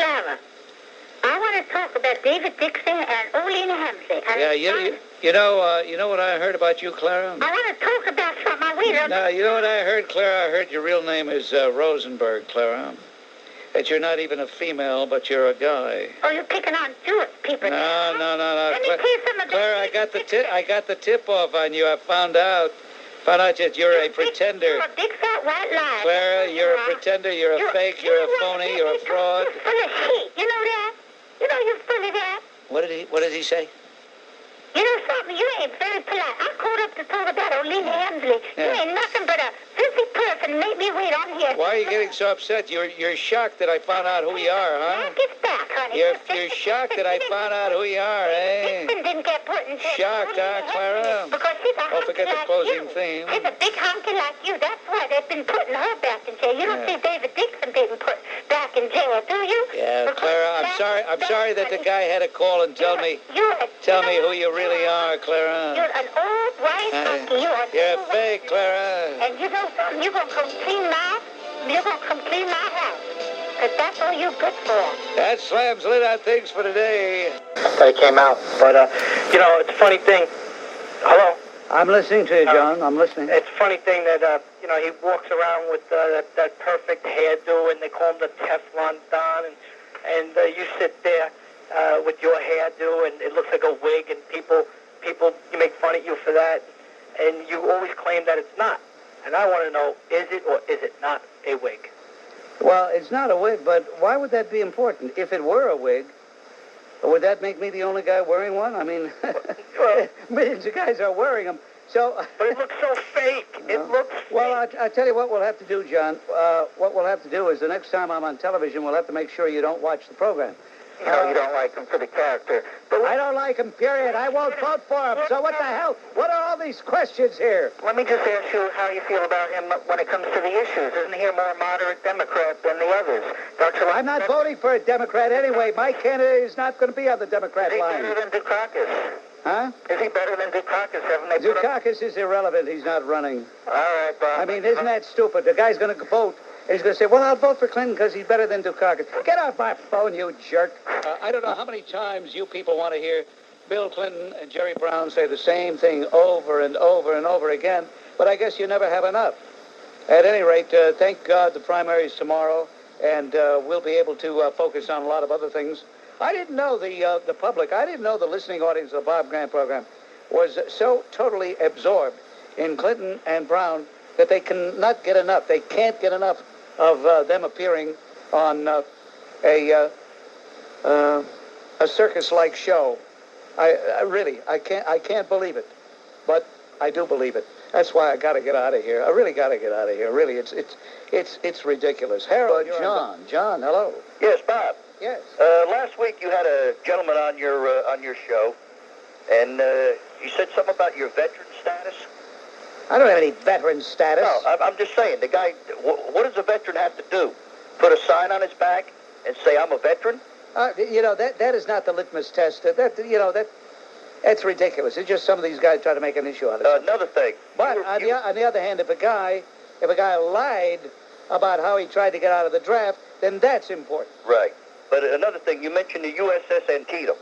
Clara. I want to talk about David Dixon and Leona Hemsley. Yeah, you know what I heard about you, Clara? I want to talk about something I read. No, you know what I heard, Clara? I heard your real name is Rosenberg, Clara. That you're not even a female, but you're a guy. Oh, you're picking on Jewish people. No. Let me tell you something about Clara, I got the tip off on you. I found out that you're a pretender. You're a big fat white lie. Clara, you're a pretender. You're a fake. You're a phony. You're a fraud. You're full of shit. You know that? You know you're full of that. What did he say? You know something? You ain't very polite. I'm called up to talk about Leona Hemsley. Yeah. You ain't nothing but a filthy person. Make me wait on here. Why are you getting so upset? You're shocked that I found out who you are, huh? Get back, honey. You're shocked that I found out who you are, eh? Dixon didn't get put in jail. Shocked, huh, Clara? Because she's a Don't forget the closing theme. She's a big honky like you. That's why they've been putting her back in jail. You don't see David Dixon being put back in jail, do you? Yeah, Clara, I'm sorry that the guy had to call and tell me who you really are, Clara. You're an old white honky. You're a fake, Clara. And you know something? You're going to come clean my house. Because that's all you're good for. That slams lit on things for today. They came out. But, it's a funny thing. Hello? I'm listening to you, John. I'm listening. It's a funny thing that, he walks around with that perfect hairdo, and they call him the Teflon Don, and you sit there with your hairdo, and it looks like a wig, and people you make fun of you for that, and you always claim that it's not. And I want to know, is it or is it not a wig? Well, it's not a wig, but why would that be important? If it were a wig, would that make me the only guy wearing one? I mean, millions of guys are wearing them. So, but it looks so fake. It looks fake. Well, I'll tell you what we'll have to do, John. What we'll have to do is the next time I'm on television, we'll have to make sure you don't watch the program. You know, you don't like him for the character. But I don't like him, period. I won't vote for him. So what the hell? What are all these questions here? Let me just ask you how you feel about him when it comes to the issues. Isn't he a more moderate Democrat than the others? Don't you like I'm not voting for a Democrat anyway. My candidate is not going to be on the Democrat line. Is he better than Dukakis? Huh? Is he better than Dukakis? Dukakis is irrelevant. He's not running. All right, Bob. I mean, isn't that stupid? The guy's going to vote. He's going to say, well, I'll vote for Clinton because he's better than Dukakis. Get off my phone, you jerk. I don't know how many times you people want to hear Bill Clinton and Jerry Brown say the same thing over and over and over again, but I guess you never have enough. At any rate, thank God the primary's tomorrow, and we'll be able to focus on a lot of other things. I didn't know the public, I didn't know the listening audience of the Bob Grant program was so totally absorbed in Clinton and Brown that they cannot get enough. They can't get enough of them appearing on a circus-like show. I can't believe it, but I do believe it. That's why I got to get out of here. I really got to get out of here. Really, it's ridiculous. Harold, John, hello. Yes, Bob. Yes. Last week you had a gentleman on your show, and you said something about your veteran status. I don't have any veteran status. No, I'm just saying, the guy, what does a veteran have to do? Put a sign on his back and say, I'm a veteran? That is not the litmus test. That's ridiculous. It's just some of these guys try to make an issue out of it. Another thing. But on the other hand, if a guy lied about how he tried to get out of the draft, then that's important. Right. But another thing, you mentioned the USS Antietam.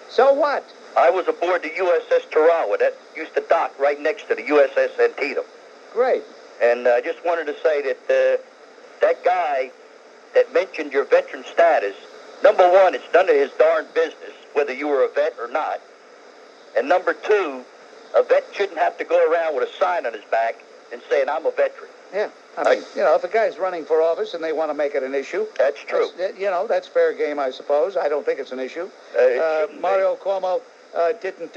So what? I was aboard the USS Tarawa. That used to dock right next to the USS Antietam. Great. And I just wanted to say that that guy that mentioned your veteran status, number one, it's none of his darn business whether you were a vet or not. And number two, a vet shouldn't have to go around with a sign on his back and saying, I'm a veteran. Yeah. I mean, if a guy's running for office and they want to make it an issue. That's true. That's fair game, I suppose. I don't think it's an issue. Mario Cuomo didn't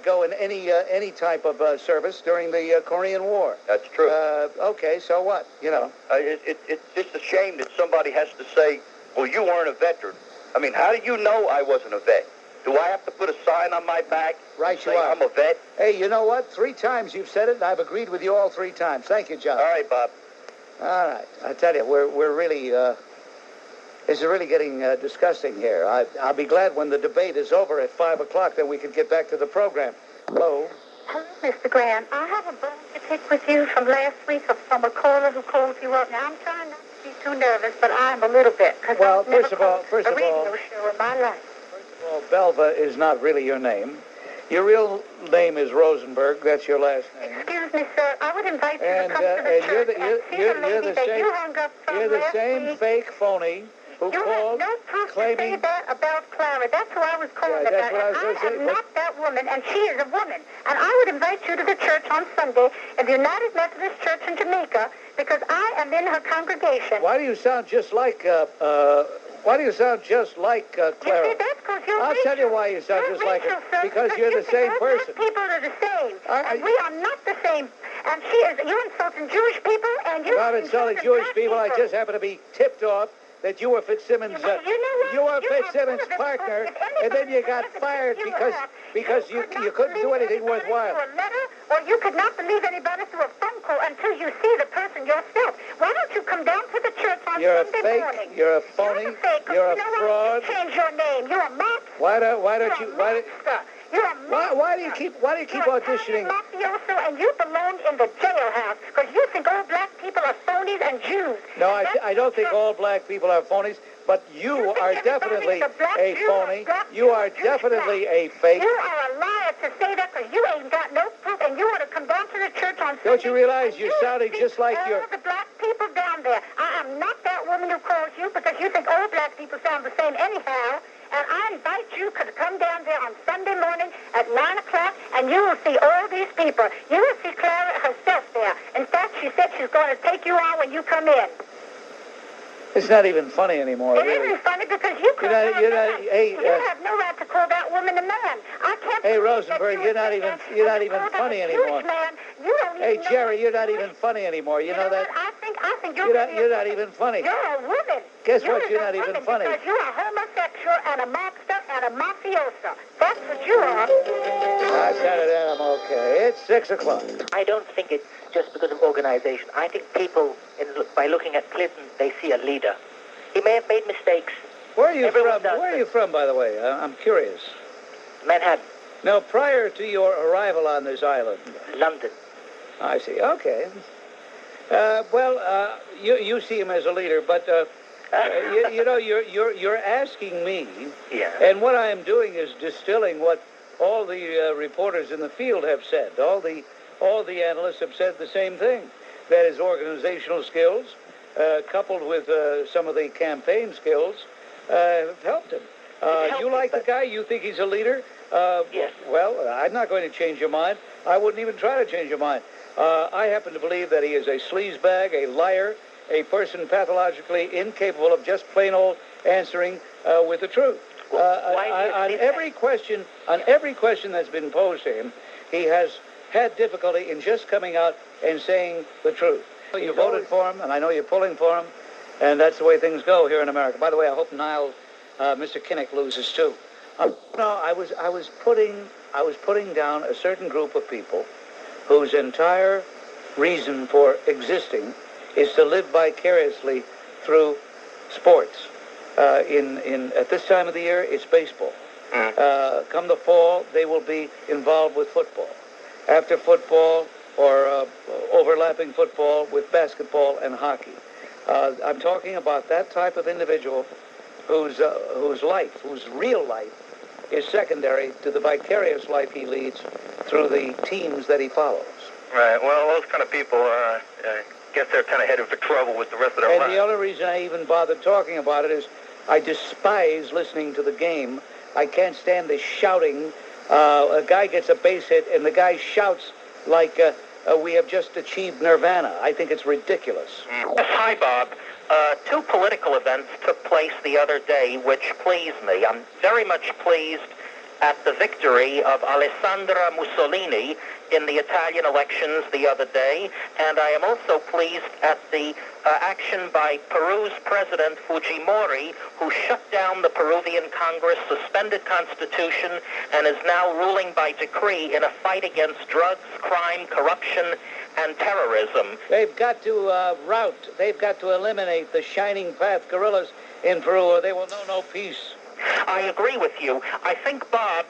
go in any type of service during the Korean War. That's true. Okay, so what? It's just a shame that somebody has to say, well, you weren't a veteran. I mean, how do you know I wasn't a vet? Do I have to put a sign on my back? Right, say you are. I'm a vet? Hey, you know what? 3 times you've said it, and I've agreed with you all 3 times. Thank you, John. All right, Bob. All right. I tell you, we're really, this is really getting disgusting here. I'll be glad when the debate is over at 5 o'clock, then we can get back to the program. Hello? Hello, Mr. Grant. I have a bone to pick with you from last week from a caller who called you up. Now, I'm trying not to be too nervous, but I'm a little bit. Well, first of all, a radio show in my life. well, Belva is not really your name. Your real name is Rosenberg. That's your last name. Excuse me, sir. I would invite you to come to the And church and see the lady that you hung up from you're the last same week. fake phony who You called have no proof claiming... to say that about Clara. That's who I was calling Yeah, that's about. what I was And gonna say, am but- not that woman, and she is a woman. And I would invite you to the church on Sunday at the United Methodist Church in Jamaica because I am in her congregation. Why do you sound just like... Why do you sound just like Clara? You see, that's because you're I'll tell you why you sound just like her. Because you're the same person. People are the same, and we are not the same. And she is. You're insulting Jewish people, and you're I'm not insulting Jewish people. I just happen to be tipped off that you were Fitzsimmons. You were Fitzsimmons' partner, and then you got fired because you couldn't do anything worthwhile. Or you could not believe anybody through a phone call until you see the person yourself. Why don't you come down to the church on Sunday morning? You're a phony. You're a fraud. Change your name. You're a monster. Why don't you? You're a monster. Why do you keep auditioning? You're a mafioso, and you belong in the jailhouse because you think all black people are phonies and Jews. No, I don't think all black people are phonies, but you are definitely a phony. You are definitely a fake. You are a liar to say that because you ain't got no proof, and you ought to come down to the church on Sunday. Don't you realize you're sounding just like all the black people down there. I am not that woman who calls you because you think all black people sound the same anyhow. And I invite you to come down there on Sunday morning at 9 o'clock, and you will see all these people. You will see Clara herself there. In fact, she said she's going to take you on when you come in. It's not even funny anymore, It really. isn't funny because you call her a man. You have no right to call that woman a man. I can't. Hey, Rosenberg, you're not even funny anymore. Hey, Jerry, you're not even funny anymore. You know that? I think You're not even funny. You're a woman. Guess what? You're not even funny. Because you're a homosexual and a mobster and a mafioso. That's what you are. I said it, and I'm okay. It's 6 o'clock. I don't think it's just because of organization. I think people, by looking at Clinton, they see a leader. He may have made mistakes. Where are you Everyone from? does Where are it. you from, by the way? I'm curious. Manhattan, Now, prior to your arrival on this island, London. I see. Okay. You see him as a leader, but you're asking me, Yeah. and what I am doing is distilling what all the reporters in the field have said. All the analysts have said the same thing. That is, organizational skills, coupled with some of the campaign skills, have helped him. You like the guy? You think he's a leader? Yes. Well, I'm not going to change your mind. I wouldn't even try to change your mind. I happen to believe that he is a sleazebag, a liar, a person pathologically incapable of just plain old answering with the truth. On every question that's been posed to him, he has had difficulty in just coming out and saying the truth. You voted for him, and I know you're pulling for him, and that's the way things go here in America. By the way, I hope Mr. Kinnock loses too. No, I was putting down a certain group of people whose entire reason for existing is to live vicariously through sports. At this time of the year, it's baseball. Come the fall, they will be involved with football. After football, or overlapping football with basketball and hockey. I'm talking about that type of individual whose real life is secondary to the vicarious life he leads through the teams that he follows. Right. Well, those kind of people, guess they're kind of headed for trouble with the rest of their lives. And the only reason I even bothered talking about it is I despise listening to the game. I can't stand the shouting. A guy gets a base hit and the guy shouts like we have just achieved nirvana. I think it's ridiculous. Hi, Bob. Two political events took place the other day which pleased me. I'm very much pleased at the victory of Alessandra Mussolini in the Italian elections the other day, and I am also pleased at the action by Peru's President Fujimori, who shut down the Peruvian Congress, suspended constitution, and is now ruling by decree in a fight against drugs, crime, corruption, and terrorism. They've got to eliminate the Shining Path guerrillas in Peru, or they will know no peace. I agree with you. I think, Bob,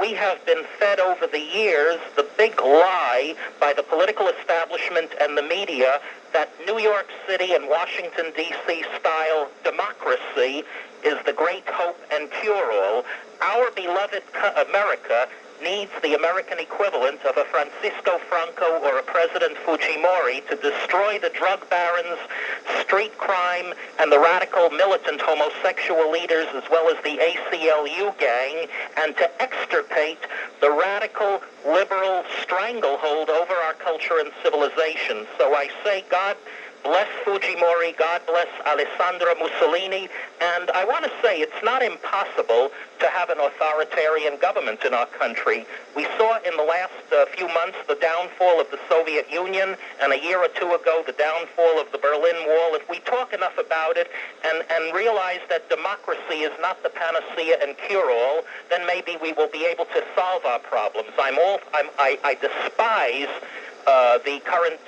we have been fed over the years the big lie by the political establishment and the media that New York City and Washington, D.C. style democracy is the great hope and cure-all. Our beloved America needs the American equivalent of a Francisco Franco or a President Fujimori to destroy the drug barons, street crime, and the radical militant homosexual leaders, as well as the ACLU gang, and to extirpate the radical liberal stranglehold over our culture and civilization. So I say, God bless Fujimori, God bless Alessandro Mussolini, and I want to say it's not impossible to have an authoritarian government in our country. We saw in the last few months the downfall of the Soviet Union, and a year or two ago the downfall of the Berlin Wall. If we talk enough about it and realize that democracy is not the panacea and cure-all, then maybe we will be able to solve our problems. I despise the current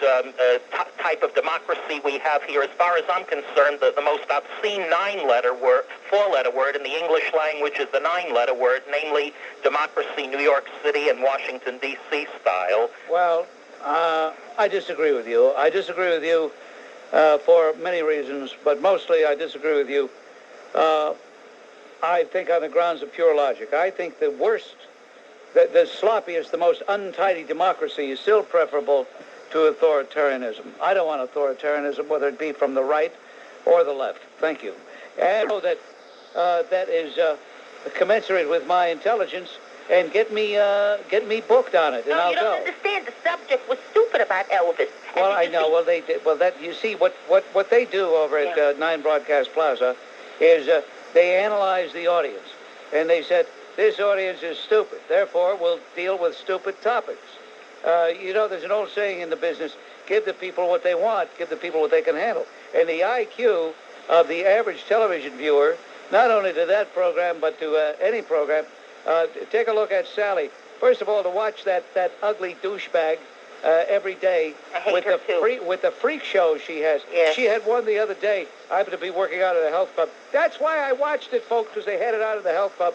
type of democracy we have here. As far as I'm concerned, the most obscene four-letter word in the English language is the nine-letter word, namely democracy, New York City and Washington, D.C. style. Well, I disagree with you. I disagree with you for many reasons, but mostly I disagree with you. I think on the grounds of pure logic. I think the worst, the sloppiest, the most untidy democracy is still preferable to authoritarianism. I don't want authoritarianism, whether it be from the right or the left. Thank you. And I know that that is commensurate with my intelligence, and get me booked on it, and No, I'll you don't go. understand. The subject was stupid about Elvis. Well, I know. Well, they did. Well, that you see what they do over at 9 Broadcast Plaza is they analyze the audience, and they said this audience is stupid. Therefore, we'll deal with stupid topics. There's an old saying in the business: give the people what they want, give the people what they can handle. And the IQ of the average television viewer, not only to that program but to any program, take a look at Sally. First of all, to watch that ugly douchebag every day with the freak show she has. Yes. She had one the other day. I happened to be working out at a health club. That's why I watched it, folks, because they had it out of the health club.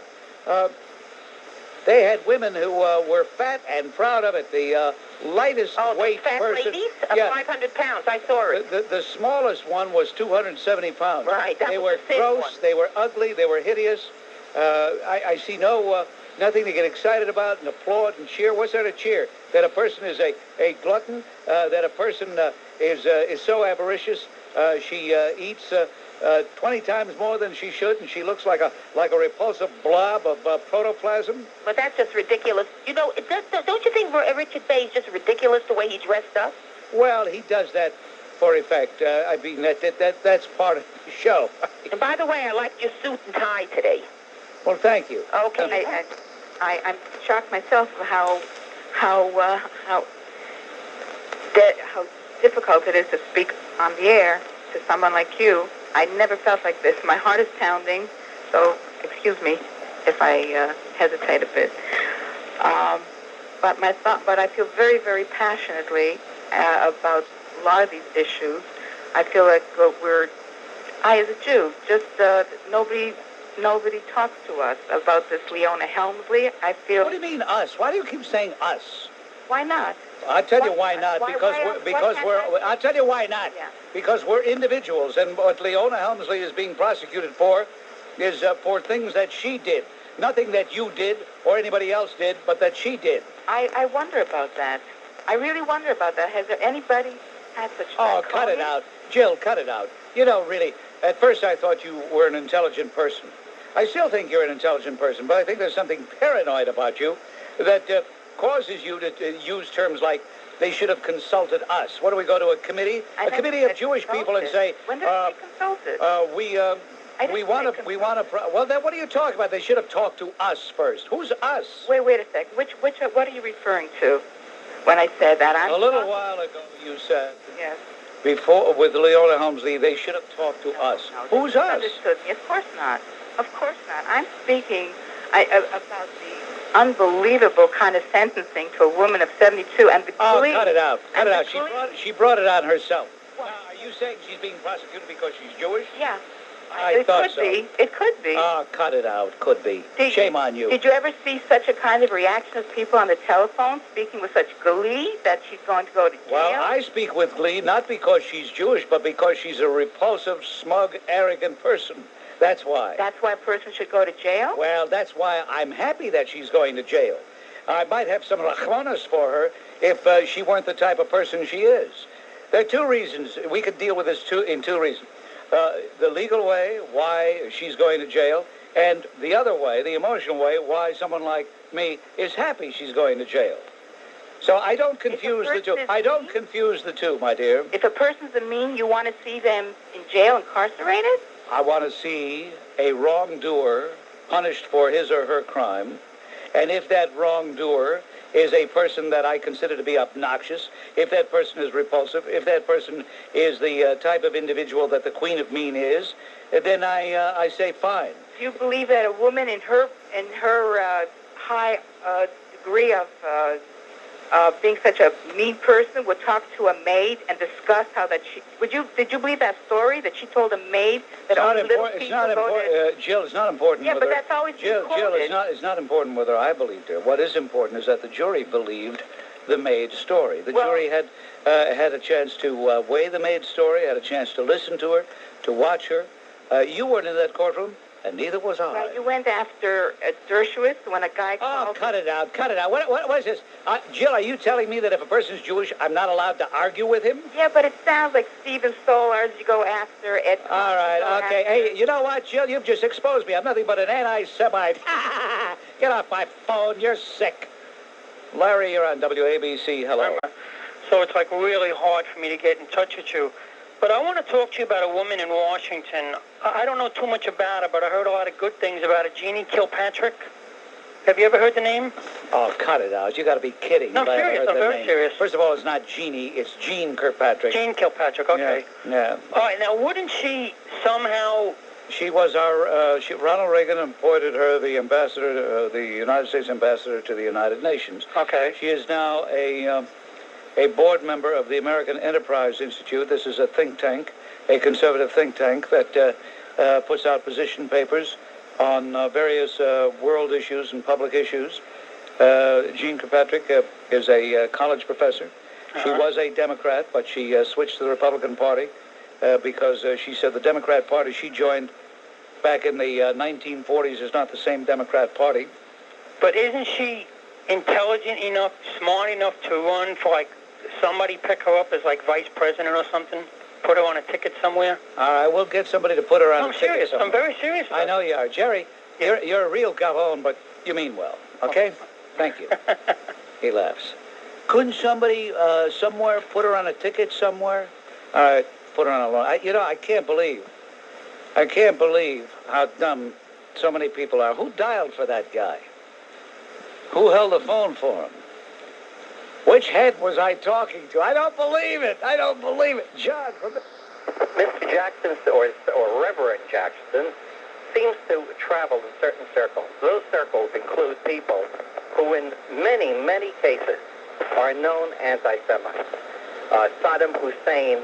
They had women who were fat and proud of it. The lightest weight fat person. ladies of 500 pounds. I saw it. The smallest one was 270 pounds. Right. They were gross. They were ugly. They were hideous. I see nothing to get excited about and applaud and cheer. What's there to cheer? That a person is a glutton? That a person is so avaricious she eats 20 times more than she should, and she looks like a repulsive blob of protoplasm? But that's just ridiculous. Don't you think Richard Bay is just ridiculous the way he dressed up? Well, he does that for effect. I mean, that's part of the show. And by the way, I like your suit and tie today. Well, thank you. Okay. I'm shocked myself how difficult it is to speak on the air to someone like you. I never felt like this. My heart is pounding, so excuse me if I hesitate a bit. But I feel very, very passionately about a lot of these issues. I feel like I as a Jew, just nobody talks to us about this Leona Helmsley. I feel. What do you mean us? Why do you keep saying us? Why not? I'll tell you why not. I'll tell you why not. Yeah. Because we're individuals, and what Leona Helmsley is being prosecuted for is for things that she did. Nothing that you did or anybody else did, but that she did. I wonder about that. I really wonder about that. Has there anybody had such... Oh, cut it out. Jill, cut it out. Really, at first I thought you were an intelligent person. I still think you're an intelligent person, but I think there's something paranoid about you that causes you to use terms like, they should have consulted us. What do we go to, a committee? A committee of Jewish people and say... When did they consult it? We want to... Well, then what are you talking about? They should have talked to us first. Who's us? Wait a second. What are you referring to when I said that? A little while ago you said... Yes. Before, with Leona Helmsley, they should have talked to us. No, Who's us? Understood me. Of course not. Of course not. I'm speaking about the unbelievable kind of sentencing to a woman of 72 and the police. Oh, cut it out. Cut it out. She brought it on herself. Are you saying she's being prosecuted because she's Jewish? Yeah. I thought so. It could be. Oh, cut it out. Could be. Shame on you. Did you ever see such a kind of reaction of people on the telephone speaking with such glee that she's going to go to jail? Well, I speak with glee not because she's Jewish, but because she's a repulsive, smug, arrogant person. That's why. That's why a person should go to jail? Well, that's why I'm happy that she's going to jail. I might have some rachmanas for her if she weren't the type of person she is. There are two reasons. We could deal with this in two reasons. The legal way, why she's going to jail, and the other way, the emotional way, why someone like me is happy she's going to jail. So I don't confuse the two. I don't confuse the two, my dear. If a person's a mean, you want to see them in jail, incarcerated? I want to see a wrongdoer punished for his or her crime, and if that wrongdoer is a person that I consider to be obnoxious, if that person is repulsive, if that person is the type of individual that the Queen of Mean is, then I say fine. Do you believe that a woman in her high degree of being such a mean person would talk to a maid and discuss how that she... Did you believe that story that she told a maid that only little people Jill, it's not important. Yeah, but that's always Jill, it's not important whether I believed her. What is important is that the jury believed the maid's story. The jury had a chance to weigh the maid's story, had a chance to listen to her, to watch her. You weren't in that courtroom, and neither was I. Right, you went after Dershowitz when a guy called... Oh, cut it out. What is this? Jill, are you telling me that if a person's Jewish, I'm not allowed to argue with him? Yeah, but it sounds like Stephen Solarz. You go after Ed... All right, okay. Hey, you know what, Jill? You've just exposed me. I'm nothing but an anti-Semite. Get off my phone. You're sick. Larry, you're on WABC. Hello. So it's like really hard for me to get in touch with you. But I want to talk to you about a woman in Washington. I don't know too much about her, but I heard a lot of good things about her. Jeane Kirkpatrick. Have you ever heard the name? Oh, cut it out. You got to be kidding. No, I'm serious. I'm very serious. First of all, it's not Jeannie. It's Jeane Kirkpatrick. Jeane Kirkpatrick, okay. Yeah. All right, now wouldn't she somehow... She was Ronald Reagan appointed her the ambassador, the United States ambassador to the United Nations. Okay. She is now a board member of the American Enterprise Institute. This is a think tank, a conservative think tank that puts out position papers on various world issues and public issues. Jeane Kirkpatrick is a college professor. She was a Democrat, but she switched to the Republican Party because she said the Democrat Party she joined back in the 1940s is not the same Democrat Party. But isn't she intelligent enough, smart enough to run for, like, somebody pick her up as, like, vice president or something? Put her on a ticket somewhere? All right, we'll get somebody to put her on a ticket somewhere. I'm very serious. I know you are. Jerry, you're a real gavone, but you mean well, okay? Thank you. He laughs. Couldn't somebody somewhere put her on a ticket somewhere? All right, put her on a loan. I can't believe how dumb so many people are. Who dialed for that guy? Who held the phone for him? Which head was I talking to? I don't believe it. John. Mr. Jackson, or Reverend Jackson, seems to travel in certain circles. Those circles include people who in many, many cases are known anti-Semites. Saddam Hussein,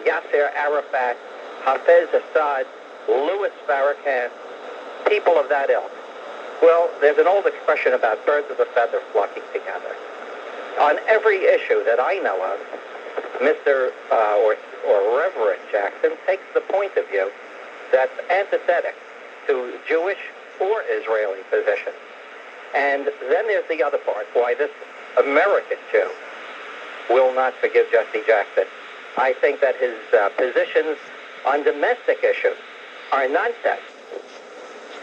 Yasser Arafat, Hafez Assad, Louis Farrakhan, people of that ilk. Well, there's an old expression about birds of a feather flocking together. On every issue that I know of, Mr. or Reverend Jackson takes the point of view that's antithetic to Jewish or Israeli positions. And then there's the other part, why this American Jew will not forgive Jesse Jackson. I think that his positions on domestic issues are nonsense.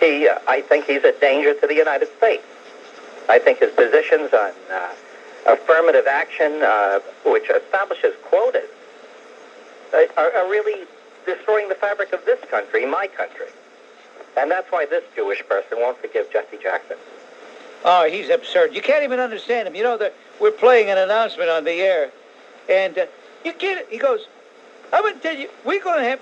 I think he's a danger to the United States. I think his positions on affirmative action, which establishes quotas, are really destroying the fabric of this country, my country. And that's why this Jewish person won't forgive Jesse Jackson. Oh, he's absurd. You can't even understand him. You know, we're playing an announcement on the air, and you get it. He goes, I'm going to tell you, we're going to have...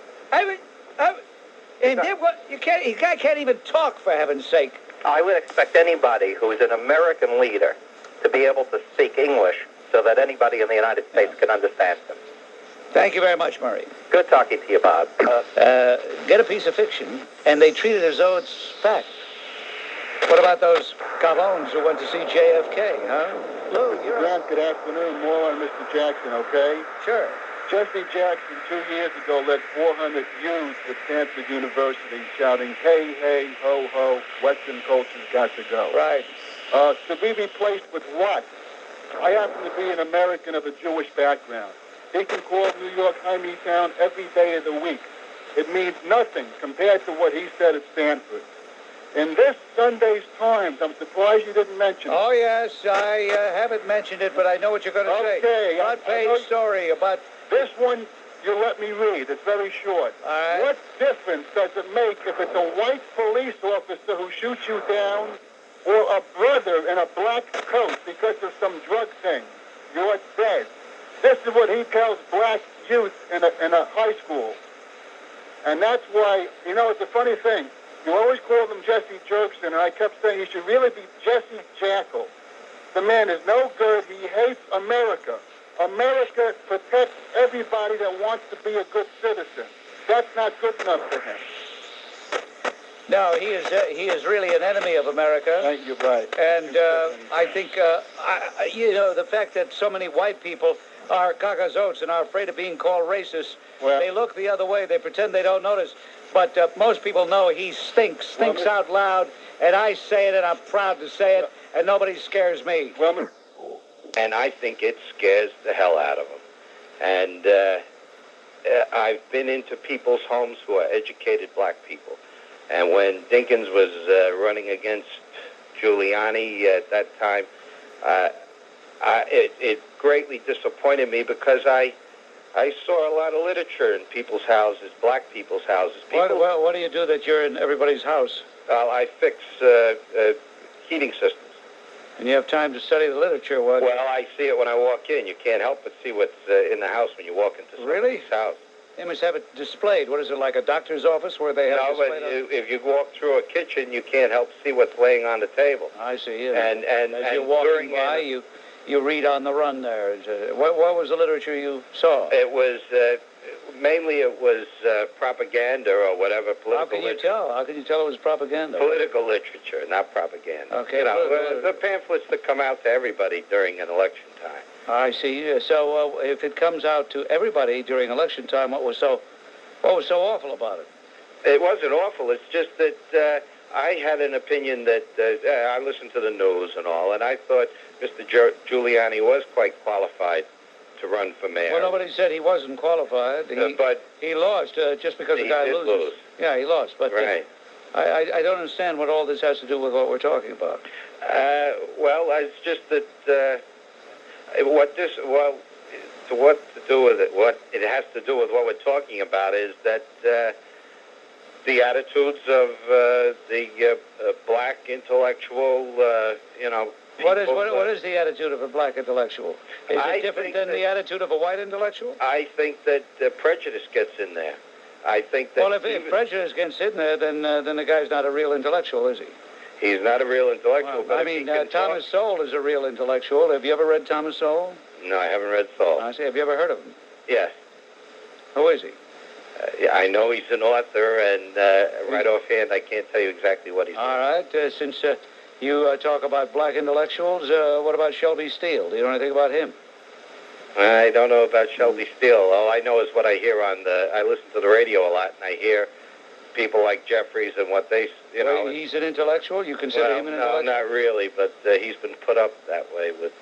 And then what? The guy can't even talk, for heaven's sake. I would expect anybody who is an American leader to be able to speak English so that anybody in the United States can understand him. Thank you very much, Murray. Good talking to you, Bob. Get a piece of fiction, and they treat it as though it's fact. What about those gavones who went to see JFK, huh? Lou, you're Grant, good afternoon. More on Mr. Jackson, okay? Sure. Jesse Jackson 2 years ago led 400 youths at Stanford University shouting, hey, hey, ho, ho, Western culture's got to go. Right. To be replaced with what? I happen to be an American of a Jewish background. He can call New York Town every day of the week. It means nothing compared to what he said at Stanford. In this Sunday's Times, I'm surprised you didn't mention it. Oh, yes, I haven't mentioned it, but I know what you're going to say. Okay. Front-page story about... This one, you let me read. It's very short. All right. What difference does it make if it's a white police officer who shoots you down or a brother in a black coat because of some drug thing? You're dead. This is what he tells black youth in a high school. And that's why, you know, it's a funny thing. You always call him Jesse Jerkson, and I kept saying he should really be Jesse Jackal. The man is no good. He hates America. America protects everybody that wants to be a good citizen. That's not good enough for him. No, he is really an enemy of America. Thank you, right. And I think, you know, the fact that so many white people are cagazotes and are afraid of being called racist, well, they look the other way. They pretend they don't notice. But most people know he stinks out loud, and I say it, and I'm proud to say it, and nobody scares me. Well, and I think it scares the hell out of them. And I've been into people's homes who are educated black people. And when Dinkins was running against Giuliani at that time, it greatly disappointed me because I saw a lot of literature in people's houses, black people's houses. What do you do that you're in everybody's house? I fix heating systems. And you have time to study the literature. Well, I see it when I walk in. You can't help but see what's in the house when you walk into somebody's house. They must have it displayed. What is it, like a doctor's office where they have it displayed? No, but if you walk through a kitchen, you can't help see what's laying on the table. I see. Yeah. And as you're walking by, you read on the run there. What was the literature you saw? It was mainly propaganda or whatever. How can you tell? How can you tell it was propaganda? Political literature, not propaganda. Okay. You know, the pamphlets that come out to everybody during an election time. I see. So if it comes out to everybody during election time, what was so awful about it? It wasn't awful. It's just that I had an opinion that I listened to the news and all, and I thought Mr. Giuliani was quite qualified to run for mayor. Well, nobody said he wasn't qualified. But he lost just because the guy loses. Lose. Yeah, he lost. But right. I don't understand what all this has to do with what we're talking about. Well, it's just that what it has to do with what we're talking about is that the attitudes of the black intellectual, What is the attitude of a black intellectual? Is it different than the attitude of a white intellectual? I think that prejudice gets in there. I think that. Well, if prejudice gets in there, then the guy's not a real intellectual, is he? He's not a real intellectual. Well, but Thomas Sowell is a real intellectual. Have you ever read Thomas Sowell? No, I haven't read Sowell. I see. Have you ever heard of him? Yes. Who is he? I know he's an author, and right offhand, I can't tell you exactly what he's doing. All right. Since you talk about black intellectuals, what about Shelby Steele? Do you know anything about him? I don't know about Shelby Steele. All I know is what I hear I listen to the radio a lot, and I hear people like Jeffries and what they, Well, he's an intellectual? You consider him an intellectual? No, not really, but he's been put up that way with,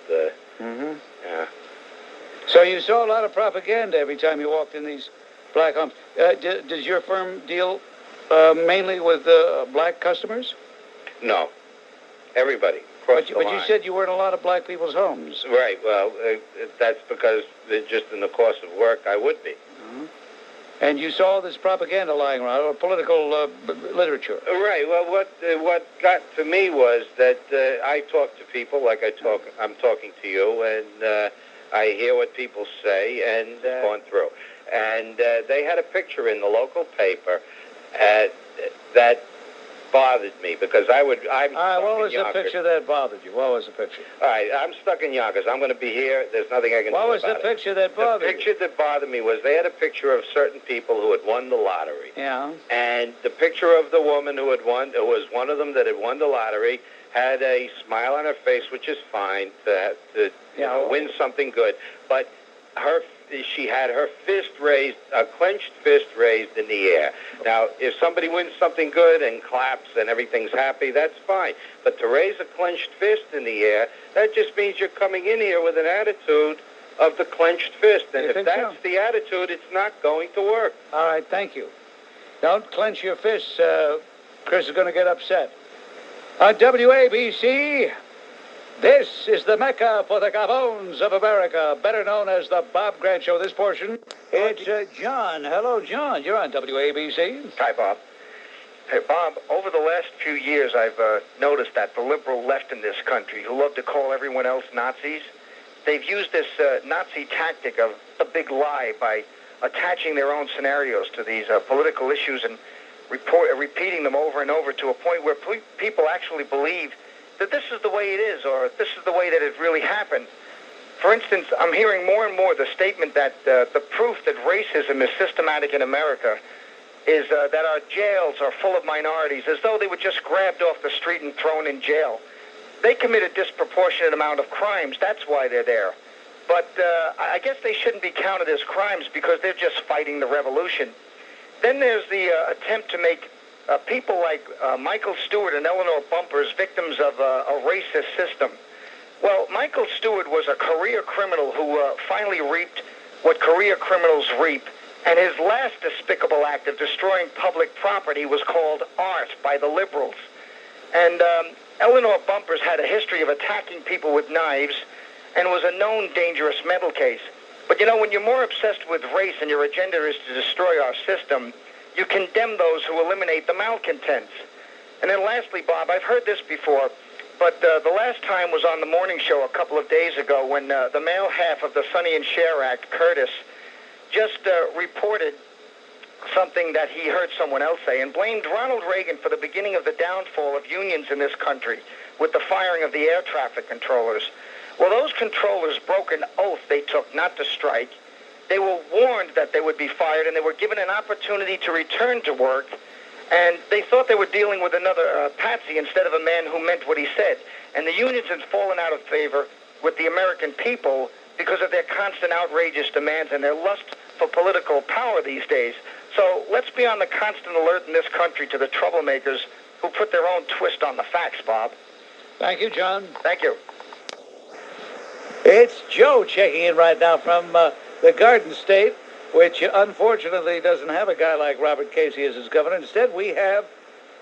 yeah. So you saw a lot of propaganda every time you walked in these black homes. Does your firm deal mainly with black customers? No. Everybody. But you said you were in a lot of black people's homes. Right. Well, that's because just in the course of work, I would be. Mm-hmm. And you saw this propaganda lying around, or political literature. Right. Well, what got to me was that I talk to people like I'm talking to you, and I hear what people say, and gone through. And they had a picture in the local paper that bothered me because I'm All right, what was the Yonkers. picture that bothered you? What was the picture? All right, I'm stuck in Yonkers. I'm going to be here. There's nothing I can do What was about the picture that bothered you? The picture that bothered me was they had a picture of certain people who had won the lottery. Yeah. And the picture of the woman who was one of them that had won the lottery, had a smile on her face, which is fine to win something good. But she had her fist raised, a clenched fist raised in the air. Now, if somebody wins something good and claps and everything's happy, that's fine. But to raise a clenched fist in the air, that just means you're coming in here with an attitude of the clenched fist. And if that's the attitude, it's not going to work. All right, thank you. Don't clench your fists. Chris is going to get upset. On WABC, this is the Mecca for the gavones of America, better known as the Bob Grant Show. This portion, it's John. Hello, John. You're on WABC. Hi, Bob. Hey, Bob, over the last few years, I've noticed that the liberal left in this country, who love to call everyone else Nazis, they've used this Nazi tactic of the big lie by attaching their own scenarios to these political issues and repeating them over and over to a point where people actually believe that this is the way it is, or this is the way that it really happened. For instance, I'm hearing more and more the statement that the proof that racism is systematic in America is that our jails are full of minorities, as though they were just grabbed off the street and thrown in jail. They commit a disproportionate amount of crimes. That's why they're there. But I guess they shouldn't be counted as crimes because they're just fighting the revolution. Then there's the attempt to make people like Michael Stewart and Eleanor Bumpurs victims of a racist system. Well, Michael Stewart was a career criminal who finally reaped what career criminals reap, and his last despicable act of destroying public property was called art by the liberals. And Eleanor Bumpurs had a history of attacking people with knives and was a known dangerous mental case. But, you know, when you're more obsessed with race and your agenda is to destroy our system, you condemn those who eliminate the malcontents. And then lastly, Bob, I've heard this before, but the last time was on the morning show a couple of days ago when the male half of the Sonny and Cher Act, Curtis, just reported something that he heard someone else say and blamed Ronald Reagan for the beginning of the downfall of unions in this country with the firing of the air traffic controllers. Well, those controllers broke an oath they took not to strike. They were warned that they would be fired, and they were given an opportunity to return to work, and they thought they were dealing with another patsy instead of a man who meant what he said. And the unions have fallen out of favor with the American people because of their constant outrageous demands and their lust for political power these days. So let's be on the constant alert in this country to the troublemakers who put their own twist on the facts, Bob. Thank you, John. Thank you. It's Joe checking in right now from the Garden State, which unfortunately doesn't have a guy like Robert Casey as its governor. Instead, we have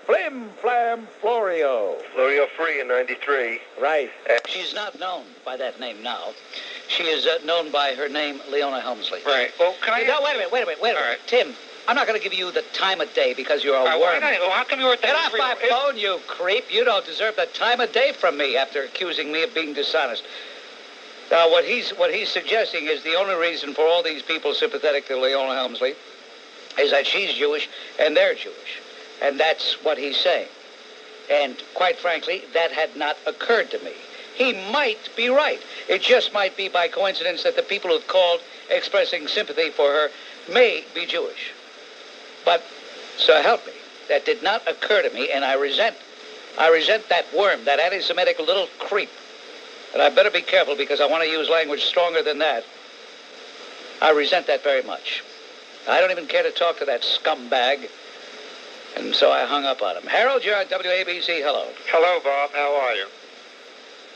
Flim-Flam Florio. Florio Free in 93. Right. She's not known by that name now. She is known by her name, Leona Helmsley. Right. Well, can I... No, wait a minute. All right. Tim, I'm not going to give you the time of day because you're a worm. Why not? Well, how come you were at the... Get off my phone, you creep. You don't deserve the time of day from me after accusing me of being dishonest. Now, what he's suggesting is the only reason for all these people sympathetic to Leona Helmsley is that she's Jewish and they're Jewish. And that's what he's saying. And quite frankly, that had not occurred to me. He might be right. It just might be by coincidence that the people who've called expressing sympathy for her may be Jewish. But, so help me, that did not occur to me, and I resent that worm, that anti-Semitic little creep. And I better be careful because I want to use language stronger than that. I resent that very much. I don't even care to talk to that scumbag. And so I hung up on him. Harold, you're on WABC. Hello. Hello, Bob. How are you?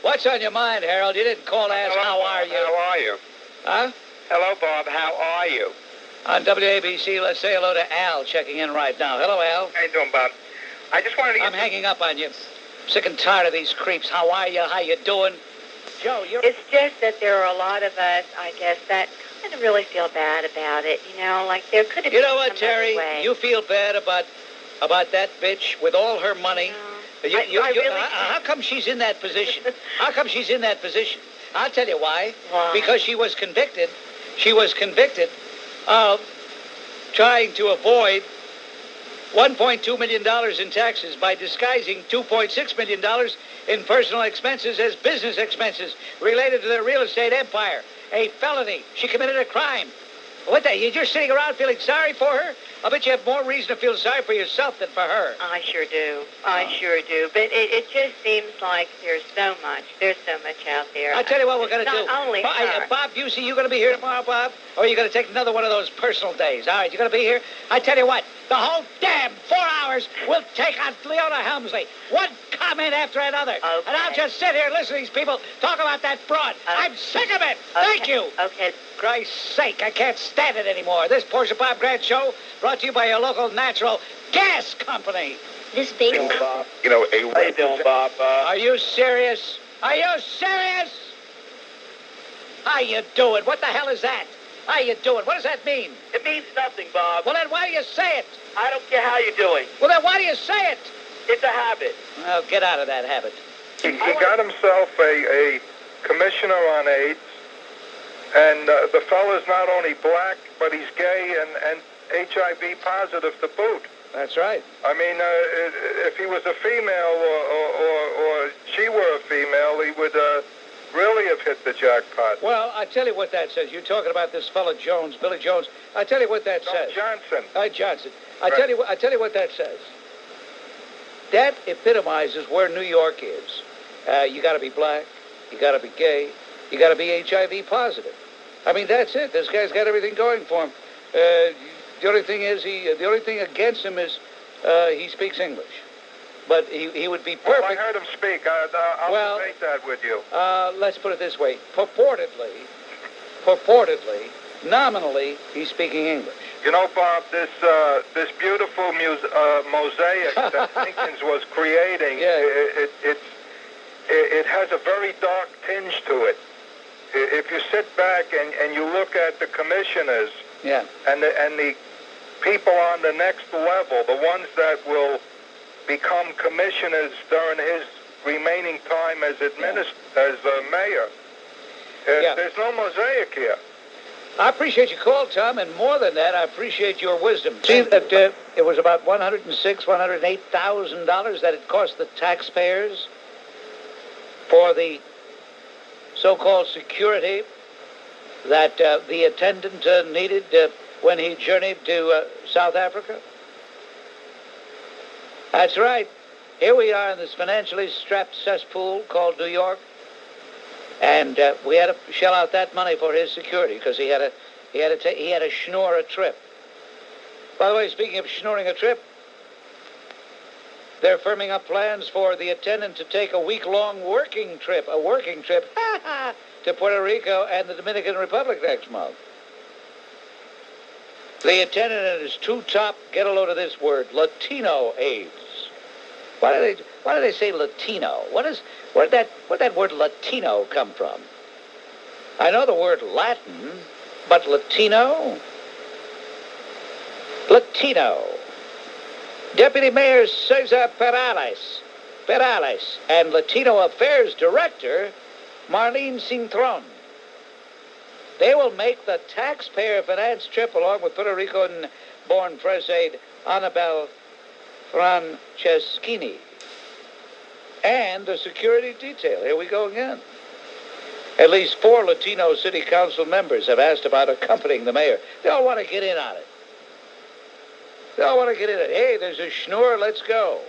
What's on your mind, Harold? You didn't call to ask how are you. How are you? Huh? Hello, Bob. How are you? On WABC, let's say hello to Al checking in right now. Hello, Al. How you doing, Bob? I just wanted to... I'm hanging up on you. Sick and tired of these creeps. How are you? How you doing? Joe, you're... It's just that there are a lot of us, I guess, that kind of really feel bad about it. You know, like there could have been some other way. You know what, Terry? You feel bad about that bitch with all her money. How come she's in that position? How come she's in that position? I'll tell you why. Why? Because she was convicted. She was convicted of trying to avoid $1.2 million in taxes by disguising $2.6 million in personal expenses as business expenses related to their real estate empire. A felony. She committed a crime. What the? You're just sitting around feeling sorry for her? I bet you have more reason to feel sorry for yourself than for her. I sure do. I sure do. But it just seems like there's so much. There's so much out there. I'll tell you what we're going to do. Not only her. Bob, you see, you going to be here tomorrow, Bob? Or are you going to take another one of those personal days? All right, you're going to be here? I tell you what, the whole damn 4 hours will take on Leona Helmsley. One comment after another. Okay. And I'll just sit here and listen to these people talk about that broad. I'm sick of it. Thank you. Okay. Christ's sake, I can't stand it anymore. This Portia Bob Grant show brought to you by your local natural gas company. This big... Bob. You know, how you doing, Bob? Are you serious? Are you serious? How you doing? What the hell is that? How you doing? What does that mean? It means nothing, Bob. Well, then why do you say it? I don't care how you're doing. Well, then why do you say it? It's a habit. Well, get out of that habit. He got himself a commissioner on AIDS, and the fellow's not only black, but he's gay and HIV positive to boot. That's right. I mean, if he was a female or she were a female, he would really have hit the jackpot. Well, I tell you what that says. You're talking about this fellow Jones, Billy Jones. I tell you what that says. Johnson. Johnson. I tell you what that says. That epitomizes where New York is. You got to be black. You got to be gay. You got to be HIV positive. I mean, that's it. This guy's got everything going for him. The only thing is, the only thing against him is he speaks English. But he would be perfect. Well, I heard him speak. I'll debate that with you. Let's put it this way. Purportedly, nominally, he's speaking English. You know, Bob, this beautiful mosaic that Dinkins was creating, it has a very dark tinge to it. If you sit back and you look at the commissioners and the people on the next level, the ones that will become commissioners during his remaining time as mayor, there's no mosaic here. I appreciate your call, Tom, and more than that, I appreciate your wisdom. See that it was about $108,000 that it cost the taxpayers for the so-called security that the attendant needed when he journeyed to South Africa? That's right. Here we are in this financially strapped cesspool called New York, and we had to shell out that money for his security because he had to schnorr a trip. By the way, speaking of schnorring a trip, they're firming up plans for the attendant to take a week-long working trip to Puerto Rico and the Dominican Republic next month. The attendant and his two top, get a load of this word, Latino aides. Why do they say Latino? Where'd that word Latino come from? I know the word Latin, but Latino? Latino. Deputy Mayor Cesar Perales, and Latino Affairs Director Marlene Cintron. They will make the taxpayer-financed trip along with Puerto Rican-born press aide Annabelle Franceschini and the security detail. Here we go again. At least 4 Latino city council members have asked about accompanying the mayor. They all want to get in on it. Hey, there's a schnorr, let's go.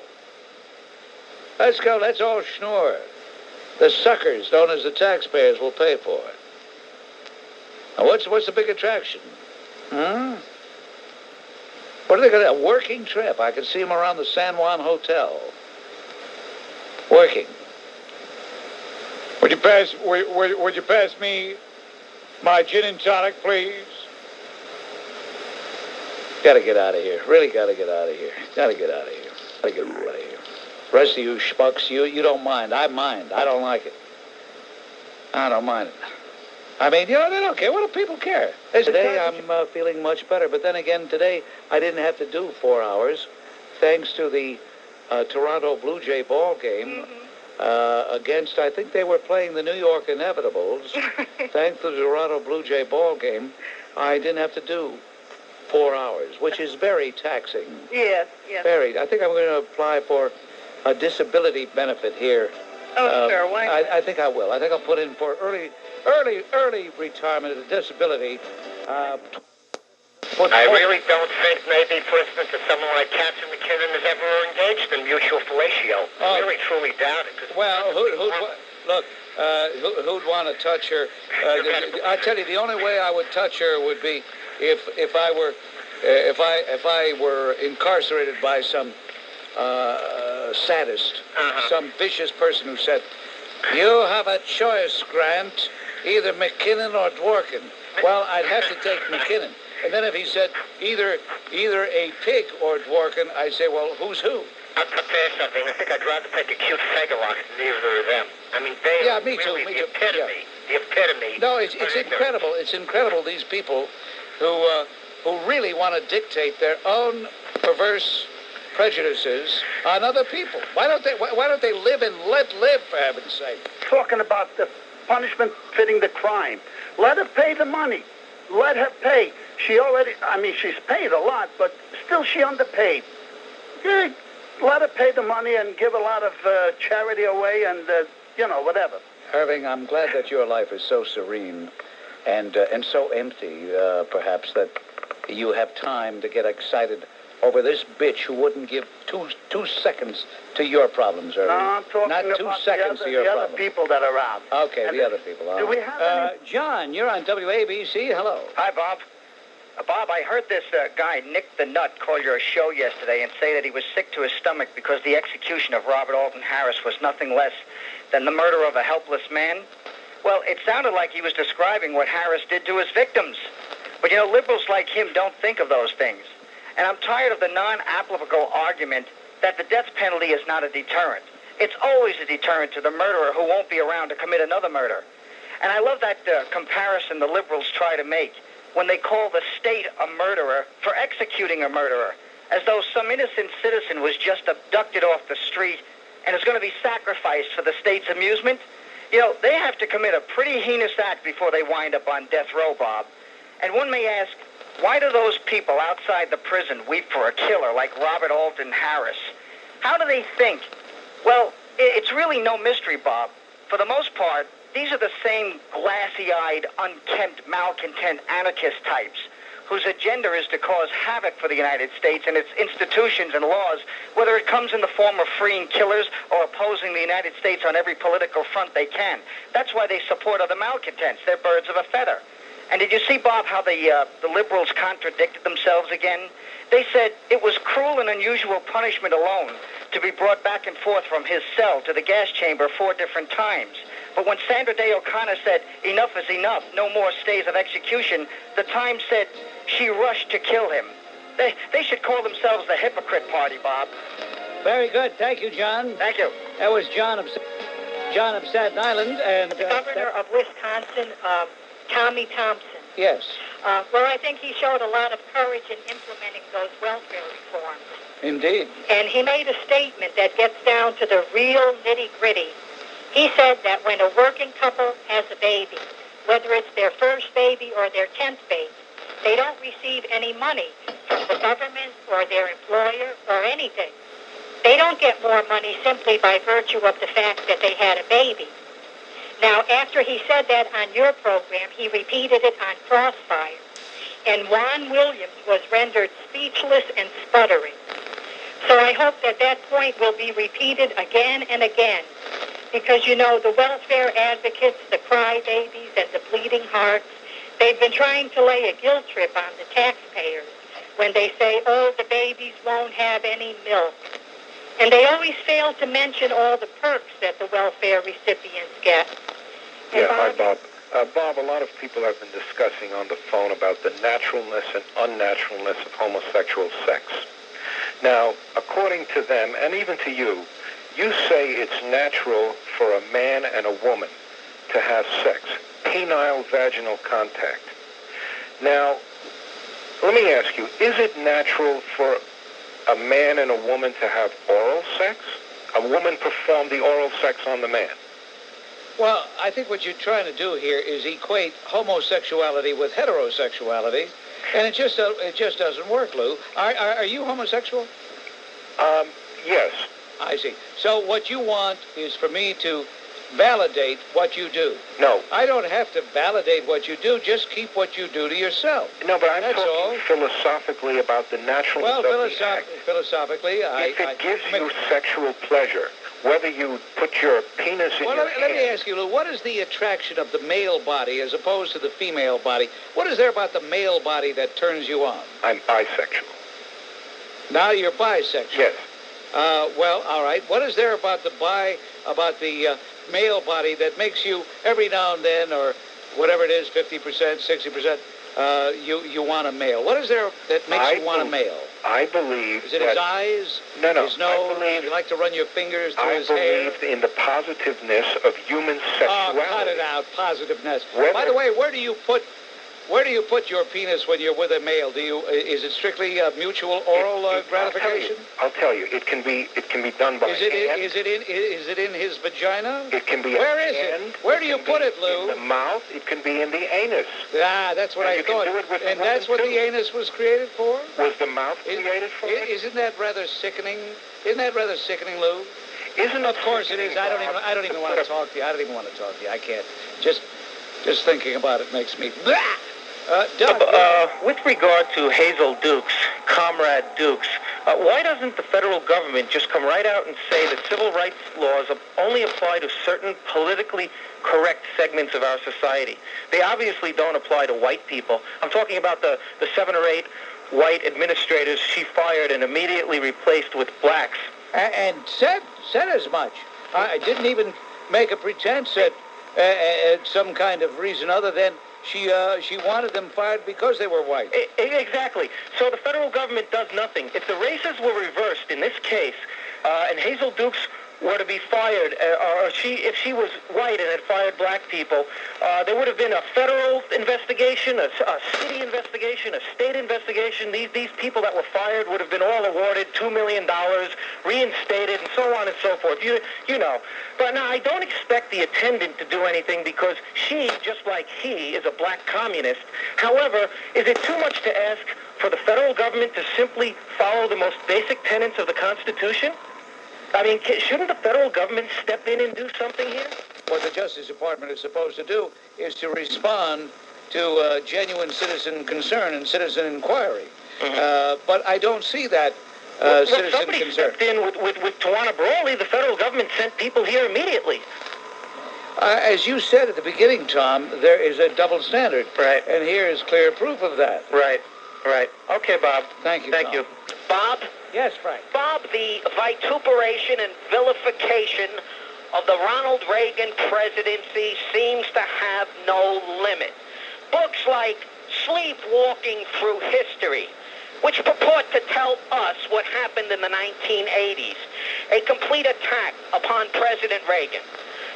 Let's all schnorr. The suckers, known as the taxpayers, will pay for it. Now, what's the big attraction? What are they going to do? A working trip. I can see them around the San Juan Hotel. Working. Would you pass me my gin and tonic, please? Gotta get out of here. Really gotta get out of here. Gotta get out of here. The rest of you schmucks, you don't mind. I mind. I don't like it. I don't mind it. I mean, they don't care. What do people care? Today, I'm feeling much better. But then again, today, I didn't have to do 4 hours, thanks to the Toronto Blue Jay ball game against, I think they were playing the New York Inevitables. Thanks to the Toronto Blue Jay ball game, I didn't have to do 4 hours, which is very taxing. Yes, yes. Very. I think I'm going to apply for a disability benefit here. Oh, sure. Why not? I think I will. I think I'll put in for early retirement of disability. I really don't think maybe, for instance, that someone like Captain McKinnon is ever engaged in mutual fellatio. I really, truly doubt it. Well, who'd want to touch her? I tell you, the only way I would touch her would be if I were incarcerated by some sadist, some vicious person who said, "You have a choice, Grant, either McKinnon or Dworkin." Well, I'd have to take McKinnon. And then if he said either a pig or Dworkin, I'd say, well, who's who? I'll tell you something. I think I'd rather take a cute Fegalock than either of them. I mean, they are me too. the epitome. The epitome. No, it's incredible. It's incredible, these people who really want to dictate their own perverse prejudices on other people. Why don't they live and let live, for heaven's sake? Talking about the punishment fitting the crime. Let her pay the money. Let her pay. She's paid a lot, but still she underpaid. Yeah, let her pay the money and give a lot of charity away and, whatever. Irving, I'm glad that your life is so serene and so empty, perhaps, that you have time to get excited over this bitch who wouldn't give two seconds to your problems, Irving. No, I'm talking Not about 2 seconds to your the problems. other people that are out. Okay, And the other people. Do we have any? John, you're on WABC. Hello. Hi, Bob. Bob, I heard this guy, Nick the Nut, call your show yesterday and say that he was sick to his stomach because the execution of Robert Alton Harris was nothing less than the murder of a helpless man. Well, it sounded like he was describing what Harris did to his victims. But, liberals like him don't think of those things. And I'm tired of the non-applicable argument that the death penalty is not a deterrent. It's always a deterrent to the murderer who won't be around to commit another murder. And I love that comparison the liberals try to make when they call the state a murderer for executing a murderer, as though some innocent citizen was just abducted off the street and is going to be sacrificed for the state's amusement. They have to commit a pretty heinous act before they wind up on death row, Bob. And one may ask, why do those people outside the prison weep for a killer like Robert Alton Harris? How do they think? Well, it's really no mystery, Bob. For the most part, these are the same glassy-eyed, unkempt, malcontent anarchist types whose agenda is to cause havoc for the United States and its institutions and laws, whether it comes in the form of freeing killers or opposing the United States on every political front they can. That's why they support other malcontents. They're birds of a feather. And did you see, Bob, how the liberals contradicted themselves again? They said it was cruel and unusual punishment alone to be brought back and forth from his cell to the gas chamber 4 different times. But when Sandra Day O'Connor said, enough is enough, no more stays of execution, the Times said she rushed to kill him. They should call themselves the Hypocrite Party, Bob. Very good. Thank you, John. Thank you. That was John of Staten Island. And the governor of Wisconsin, Tommy Thompson. Yes. Well, I think he showed a lot of courage in implementing those welfare reforms. Indeed. And he made a statement that gets down to the real nitty-gritty. He said that when a working couple has a baby, whether it's their first baby or their 10th baby, they don't receive any money from the government or their employer or anything. They don't get more money simply by virtue of the fact that they had a baby. Now, after he said that on your program, he repeated it on Crossfire, and Juan Williams was rendered speechless and sputtering. So I hope that point will be repeated again and again, because, the welfare advocates, the crybabies, and the bleeding hearts, they've been trying to lay a guilt trip on the taxpayers when they say, oh, the babies won't have any milk. And they always fail to mention all the perks that the welfare recipients get. Yeah, hi, Bob. Bob, a lot of people have been discussing on the phone about the naturalness and unnaturalness of homosexual sex. Now, according to them, and even to you, you say it's natural for a man and a woman to have sex, penile vaginal contact. Now, let me ask you, is it natural for a man and a woman to have oral sex? A woman perform the oral sex on the man? Well, I think what you're trying to do here is equate homosexuality with heterosexuality, And it just doesn't work, Lou. Are you homosexual? Yes. I see. So what you want is for me to validate what you do. No. I don't have to validate what you do. Just keep what you do to yourself. No, but I'm That's talking all. philosophically about the naturalness of the act. Philosophically, if it gives you sexual pleasure, whether you put your penis in your hand... Let me ask you, Lou, what is the attraction of the male body as opposed to the female body? What is there about the male body that turns you on? I'm bisexual. Now you're bisexual. Yes. Well, all right. What is there about the male body that makes you every now and then, or whatever it is, 50%, 60%, you want a male? What is there that makes you want a male? I believe Is it his eyes? No. His nose? You like to run your fingers through his hair? I believe in the positiveness of human sexuality. Oh, cut it out, positiveness. By the way, where do you put your penis when you're with a male? Is it strictly mutual oral gratification? I'll tell you. It can be done by hand. Is it in his vagina? It can be. Where is it? Where do you put it, Lou? In the mouth. It can be in the anus. Ah, that's what I thought. And that's what the anus was created for? Was the mouth created for it? Isn't that rather sickening? Isn't that rather sickening, Lou? Isn't Of course it is. I don't even want to talk to you. I don't even want to talk to you. I can't. Just thinking about it makes me. Blah! Doug, with regard to Hazel Dukes, Comrade Dukes, why doesn't the federal government just come right out and say that civil rights laws only apply to certain politically correct segments of our society? They obviously don't apply to white people. I'm talking about the 7 or 8 white administrators she fired and immediately replaced with blacks. And said as much. I didn't even make a pretense at some kind of reason other than she wanted them fired because they were white. Exactly. So the federal government does nothing. If the races were reversed in this case, and Hazel Dukes were to be fired, or if she was white and had fired black people, there would have been a federal investigation, a city investigation, a state investigation. These people that were fired would have been all awarded $2 million, reinstated, and so on and so forth. You know. But now I don't expect the attendant to do anything because she, just like he, is a black communist. However, is it too much to ask for the federal government to simply follow the most basic tenets of the Constitution? I mean, shouldn't the federal government step in and do something here? What the Justice Department is supposed to do is to respond to genuine citizen concern and citizen inquiry. Mm-hmm. But I don't see that citizen somebody concern. Stepped in with Tawana Brawley. The federal government sent people here immediately. As you said at the beginning, Tom, there is a double standard. Right. And here is clear proof of that. Right. Okay, Bob. Thank you, Thank Tom. you. Bob? Yes, Frank. Bob, the vituperation and vilification of the Ronald Reagan presidency seems to have no limit. Books like Sleepwalking Through History, which purport to tell us what happened in the 1980s, a complete attack upon President Reagan.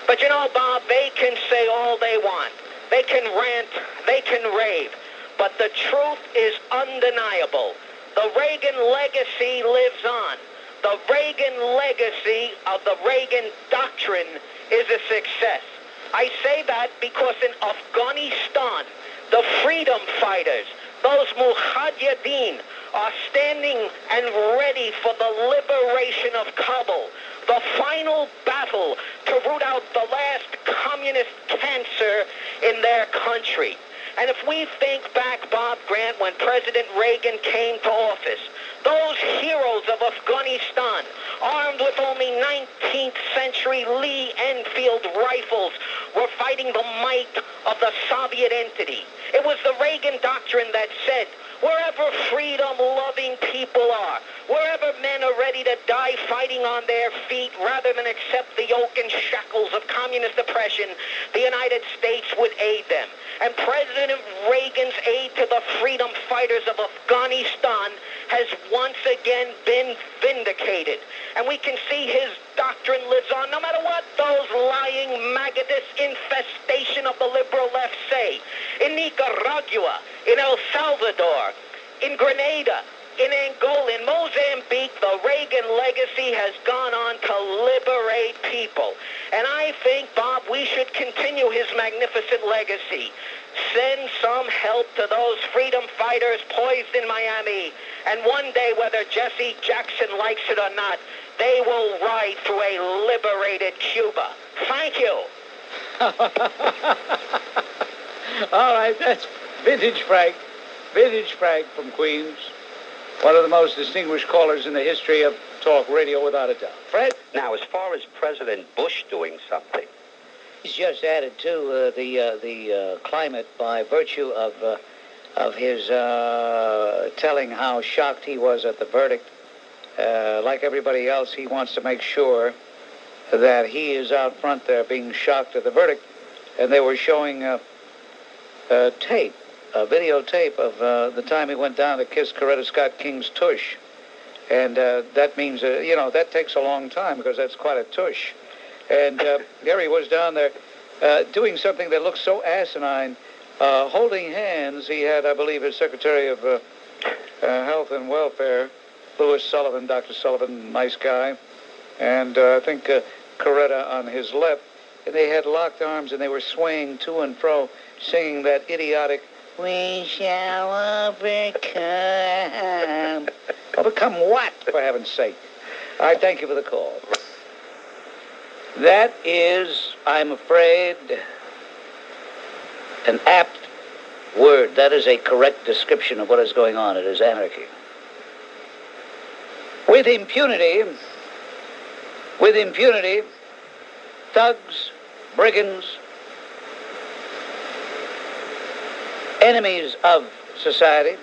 But you know, Bob, they can say all they want. They can rant, they can rave. But the truth is undeniable. The Reagan legacy lives on. The Reagan legacy of the Reagan doctrine is a success. I say that because in Afghanistan, the freedom fighters, those mujahideen, are standing and ready for the liberation of Kabul, the final battle to root out the last communist cancer in their country. And if we think back, Bob Grant, when President Reagan came to office, those heroes of Afghanistan, armed with only 19th century Lee Enfield rifles, were fighting the might of the Soviet entity. It was the Reagan doctrine that said, wherever freedom-loving people are, wherever men are ready to die fighting on their feet rather than accept the yoke and shackles of communist oppression, the United States would aid them. And President Reagan's aid to the freedom fighters of Afghanistan has once again been vindicated. And we can see his doctrine lives on no matter what those lying maggotus infestation of the liberal left say. In Nicaragua, in El Salvador, in Grenada, in Angola, in Mozambique, the Reagan legacy has gone on to liberate people. And I think, Bob, we should continue his magnificent legacy. Send some help to those freedom fighters poised in Miami. And one day, whether Jesse Jackson likes it or not, they will ride through a liberated Cuba. Thank you. All right, that's Vintage Frank. Vintage Frank from Queens. One of the most distinguished callers in the history of talk radio, without a doubt. Fred? Now, as far as President Bush doing something, he's just added to the climate by virtue of his telling how shocked he was at the verdict. Like everybody else, he wants to make sure that he is out front there being shocked at the verdict. And they were showing a videotape of the time he went down to kiss Coretta King's tush. And that means, that takes a long time because that's quite a tush. And there he was down there doing something that looks so asinine, holding hands. He had, I believe, his Secretary of Health and Welfare, Louis Sullivan, Dr. Sullivan, nice guy, and I think Coretta on his left. And they had locked arms and they were swaying to and fro, singing that idiotic, "We shall overcome." Overcome what, for heaven's sake? I thank you for the call. That is, I'm afraid, an apt word. That is a correct description of what is going on. It is anarchy. With impunity, thugs, brigands, enemies of society,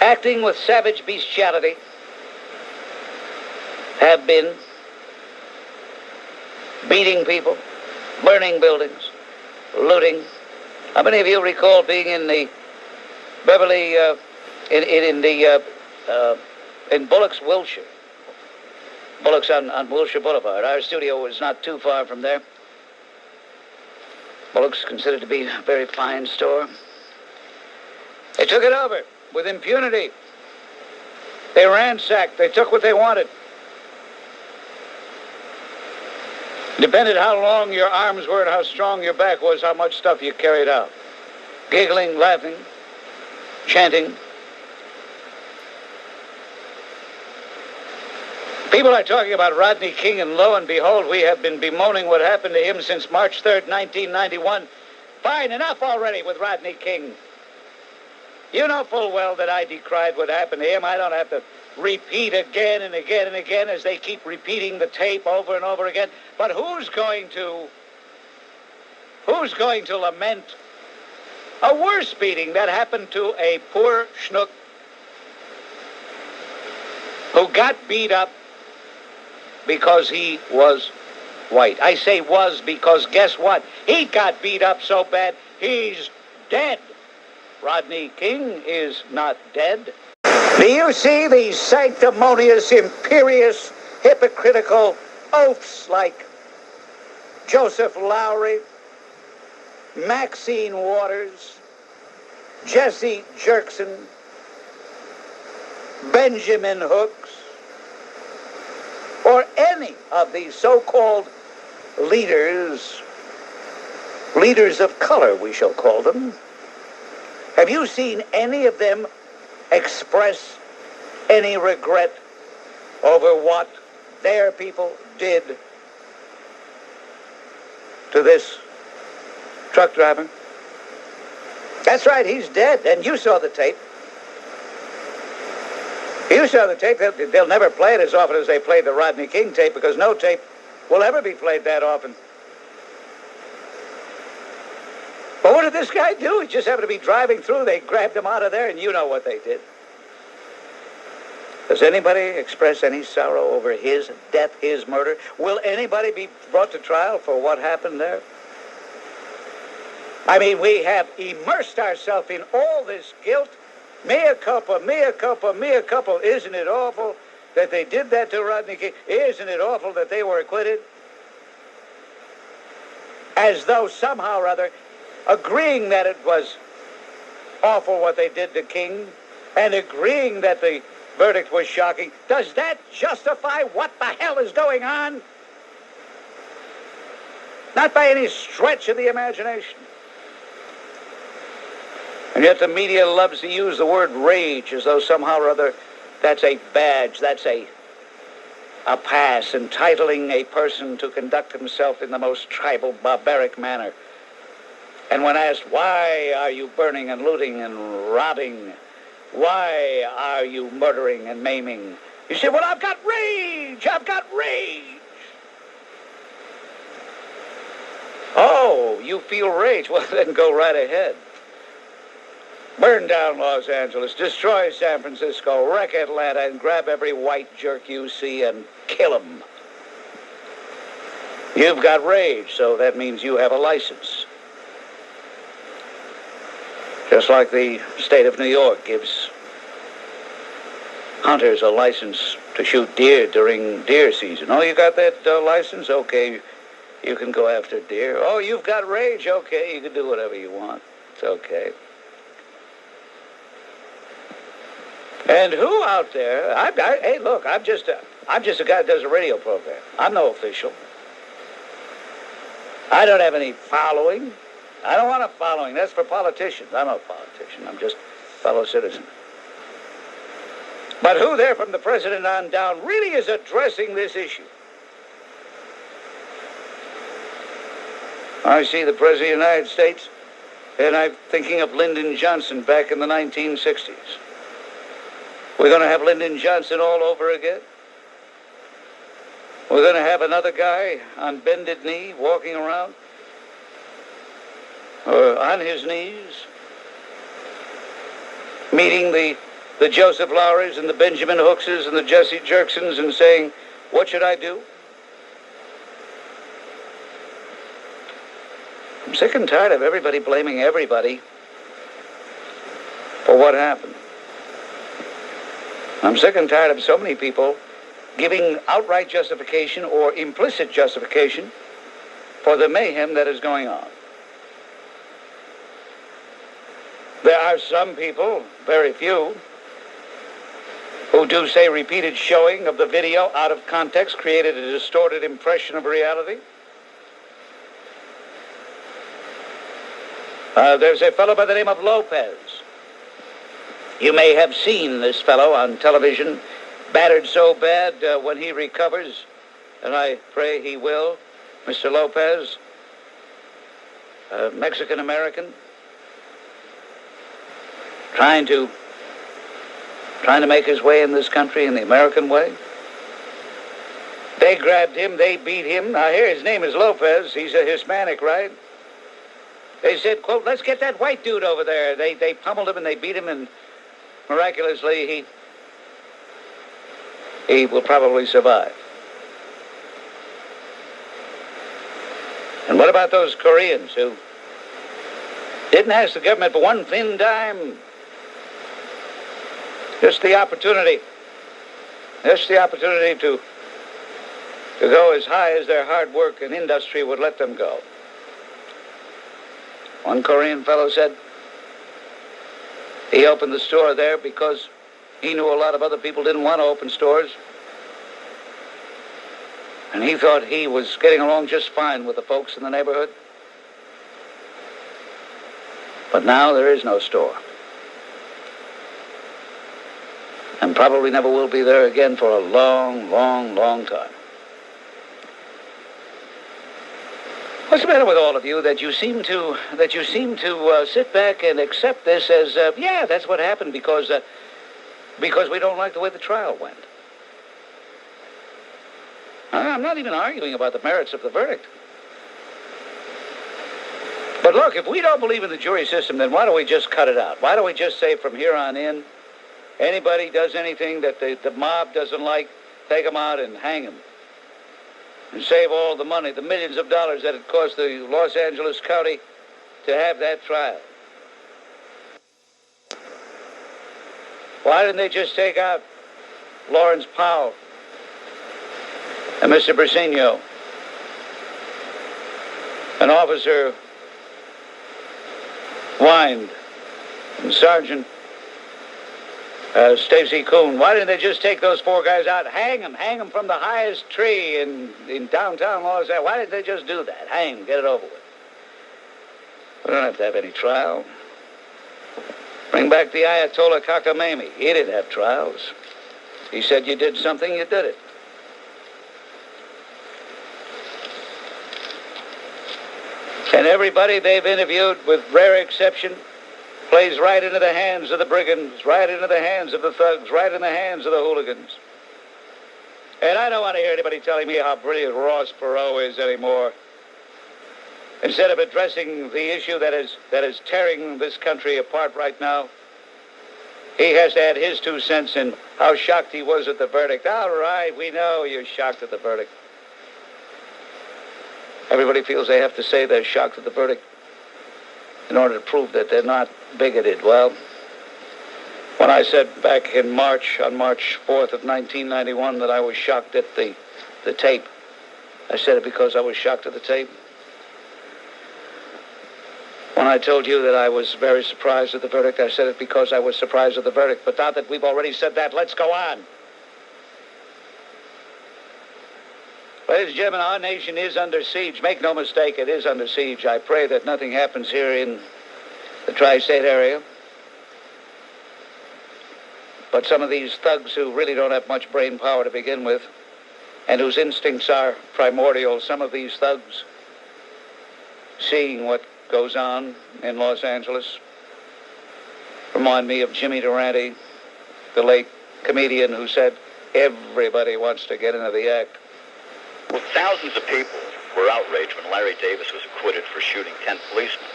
acting with savage bestiality, have been beating people, burning buildings, looting. How many of you recall being in the Beverly, in Bullock's, Wilshire? Bullock's on Wilshire Boulevard. Our studio was not too far from there. Bullock's considered to be a very fine store. They took it over with impunity. They ransacked. They took what they wanted. Depended how long your arms were and how strong your back was, how much stuff you carried out. Giggling, laughing, chanting. People are talking about Rodney King, and lo and behold, we have been bemoaning what happened to him since March 3rd, 1991. Fine, enough already with Rodney King. You know full well that I decried what happened to him. I don't have to repeat again and again and again as they keep repeating the tape over and over again. But who's going to lament a worse beating that happened to a poor schnook who got beat up because he was white? I say was because guess what? He got beat up so bad, he's dead. Rodney King is not dead. Do you see these sanctimonious, imperious, hypocritical oafs like Joseph Lowry, Maxine Waters, Jesse Jerkson, Benjamin Hooks, or any of these so-called leaders of color, we shall call them? Have you seen any of them express any regret over what their people did to this truck driver? That's right, he's dead, and you saw the tape. You saw the tape. They'll never play it as often as they played the Rodney King tape because no tape will ever be played that often. But what did this guy do? He just happened to be driving through. They grabbed him out of there, and you know what they did. Does anybody express any sorrow over his death, his murder? Will anybody be brought to trial for what happened there? I mean, we have immersed ourselves in all this guilt. Mea culpa, mea culpa, mea culpa. Isn't it awful that they did that to Rodney King? Isn't it awful that they were acquitted? As though somehow or other, agreeing that it was awful what they did to King and agreeing that the verdict was shocking, does that justify what the hell is going on? Not by any stretch of the imagination. And yet the media loves to use the word rage as though somehow or other that's a badge, that's a pass, entitling a person to conduct himself in the most tribal, barbaric manner. And when asked, why are you burning and looting and robbing? Why are you murdering and maiming? You say, well, I've got rage. I've got rage. Oh, you feel rage? Well, then go right ahead. Burn down Los Angeles, destroy San Francisco, wreck Atlanta, and grab every white jerk you see and kill him. You've got rage, so that means you have a license. Just like the state of New York gives hunters a license to shoot deer during deer season. Oh, you got that license? Okay, you can go after deer. Oh, you've got rage? Okay, you can do whatever you want. It's okay. And who out there? Hey, look, I'm just a guy that does a radio program. I'm no official. I don't have any following. I don't want a following. That's for politicians. I'm not a politician. I'm just a fellow citizen. But who there from the president on down really is addressing this issue? I see the president of the United States, and I'm thinking of Lyndon Johnson back in the 1960s. We're going to have Lyndon Johnson all over again. We're going to have another guy on bended knee walking around, or on his knees, meeting the Joseph Lowrys and the Benjamin Hookses and the Jesse Jerksons and saying, what should I do? I'm sick and tired of everybody blaming everybody for what happened. I'm sick and tired of so many people giving outright justification or implicit justification for the mayhem that is going on. There are some people, very few, who do say repeated showing of the video out of context created a distorted impression of reality. There's a fellow by the name of Lopez. You may have seen this fellow on television, battered so bad when he recovers, and I pray he will. Mr. Lopez, Mexican-American, trying to make his way in this country in the American way. They grabbed him, they beat him. Now here, his name is Lopez. He's a Hispanic, right? They said, quote, let's get that white dude over there. They pummeled him and they beat him, and miraculously, he will probably survive. And what about those Koreans who didn't ask the government for one thin dime? Just the opportunity to go as high as their hard work and industry would let them go. One Korean fellow said he opened the store there because he knew a lot of other people didn't want to open stores. And he thought he was getting along just fine with the folks in the neighborhood. But now there is no store. And probably never will be there again for a long, long, long time. What's the matter with all of you that you seem to sit back and accept this as yeah, that's what happened because we don't like the way the trial went? I'm not even arguing about the merits of the verdict. But look, if we don't believe in the jury system, then why don't we just cut it out? Why don't we just say from here on in, anybody does anything that the mob doesn't like, take them out and hang them. And save all the money, the millions of dollars that it cost the Los Angeles County to have that trial. Why didn't they just take out Lawrence Powell and Mr. Briseno, and Officer Wind, and Sergeant Stacy Coon, why didn't they just take those 4 guys out, hang them from the highest tree in downtown Los Angeles? Why didn't they just do that? Hang them, get it over with. We don't have to have any trial. Bring back the Ayatollah Khamenei. He didn't have trials. He said you did something, you did it. And everybody they've interviewed, with rare exception, plays right into the hands of the brigands, right into the hands of the thugs, right in the hands of the hooligans. And I don't want to hear anybody telling me how brilliant Ross Perot is anymore. Instead of addressing the issue that is tearing this country apart right now, he has to add his 2 cents in how shocked he was at the verdict. All right, we know you're shocked at the verdict. Everybody feels they have to say they're shocked at the verdict in order to prove that they're not bigoted. Well, when I said back in March, on March 4th of 1991, that I was shocked at the tape, I said it because I was shocked at the tape. When I told you that I was very surprised at the verdict, I said it because I was surprised at the verdict. But now that we've already said that, let's go on. Ladies and gentlemen, our nation is under siege. Make no mistake, it is under siege. I pray that nothing happens here in the tri-state area. But some of these thugs who really don't have much brain power to begin with, and whose instincts are primordial, some of these thugs, seeing what goes on in Los Angeles, remind me of Jimmy Durante, the late comedian who said, everybody wants to get into the act. Well, thousands of people were outraged when Larry Davis was acquitted for shooting 10 policemen.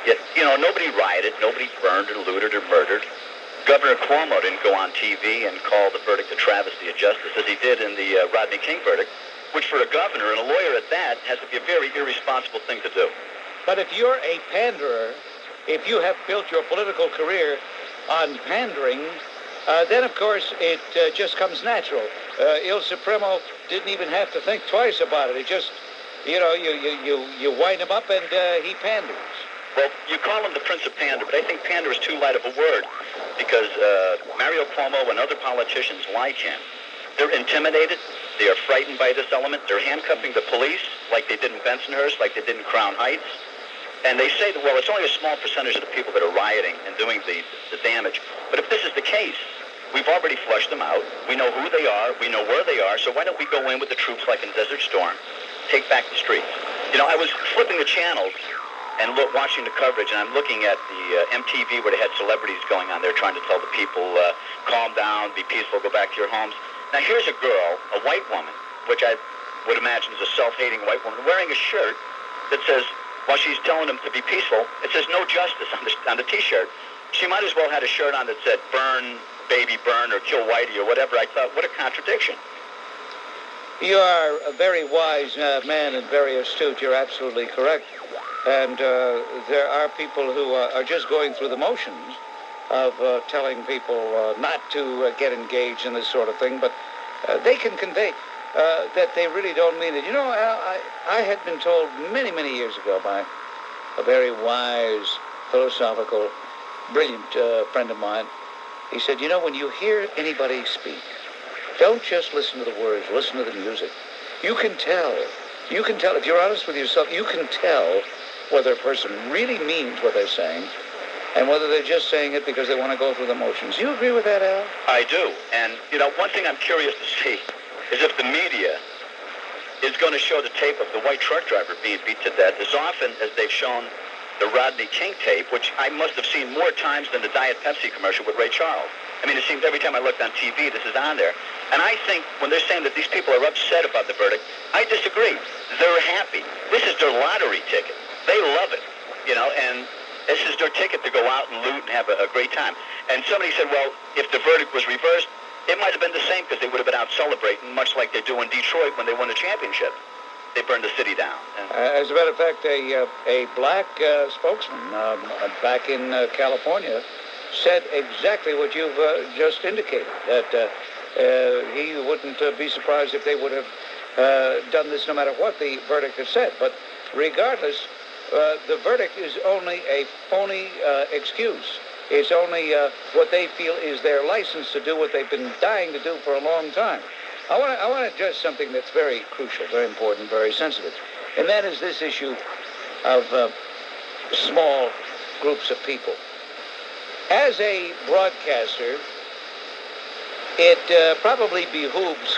Yet, nobody rioted, nobody burned or looted or murdered. Governor Cuomo didn't go on TV and call the verdict a travesty of justice, as he did in the Rodney King verdict, which for a governor and a lawyer at that has to be a very irresponsible thing to do. But if you're a panderer, if you have built your political career on pandering, then, of course, it just comes natural. Il Supremo didn't even have to think twice about it. It just, you wind him up and he panders. Well, you call him the Prince of Pander, but I think pander is too light of a word because Mario Cuomo and other politicians like him, they're intimidated. They are frightened by this element. They're handcuffing the police like they did in Bensonhurst, like they did in Crown Heights. And they say that, well, it's only a small percentage of the people that are rioting and doing the damage. But if this is the case, we've already flushed them out. We know who they are. We know where they are. So why don't we go in with the troops like in Desert Storm, take back the streets? I was flipping the channels and watching the coverage, and I'm looking at the MTV where they had celebrities going on there trying to tell the people, calm down, be peaceful, go back to your homes. Now, here's a girl, a white woman, which I would imagine is a self-hating white woman, wearing a shirt that says, while she's telling them to be peaceful, it says no justice on the T-shirt. She might as well have had a shirt on that said burn, baby, burn, or kill Whitey, or whatever. I thought, what a contradiction. You are a very wise man and very astute. You're absolutely correct. And there are people who are just going through the motions of telling people not to get engaged in this sort of thing, but they can convey that they really don't mean it. I had been told many, many years ago by a very wise, philosophical, brilliant friend of mine. He said, when you hear anybody speak, don't just listen to the words, listen to the music. You can tell, if you're honest with yourself, you can tell whether a person really means what they're saying and whether they're just saying it because they want to go through the motions. Do you agree with that, Al? I do. And, one thing I'm curious to see is if the media is going to show the tape of the white truck driver being beat to death as often as they've shown the Rodney King tape, which I must have seen more times than the Diet Pepsi commercial with Ray Charles. I mean, it seems every time I looked on TV, this is on there. And I think when they're saying that these people are upset about the verdict, I disagree. They're happy. This is their lottery ticket. They love it, and this is their ticket to go out and loot and have a great time. And somebody said, well, if the verdict was reversed, it might have been the same because they would have been out celebrating, much like they do in Detroit when they won the championship. They burned the city down. As a matter of fact, a black spokesman back in California said exactly what you've just indicated, that he wouldn't be surprised if they would have done this no matter what the verdict has said. But regardless, the verdict is only a phony excuse It's only what they feel is their license to do what they've been dying to do for a long time. I want to address something that's very crucial, very important, very sensitive, and that is this issue of small groups of people. As a broadcaster, it probably behooves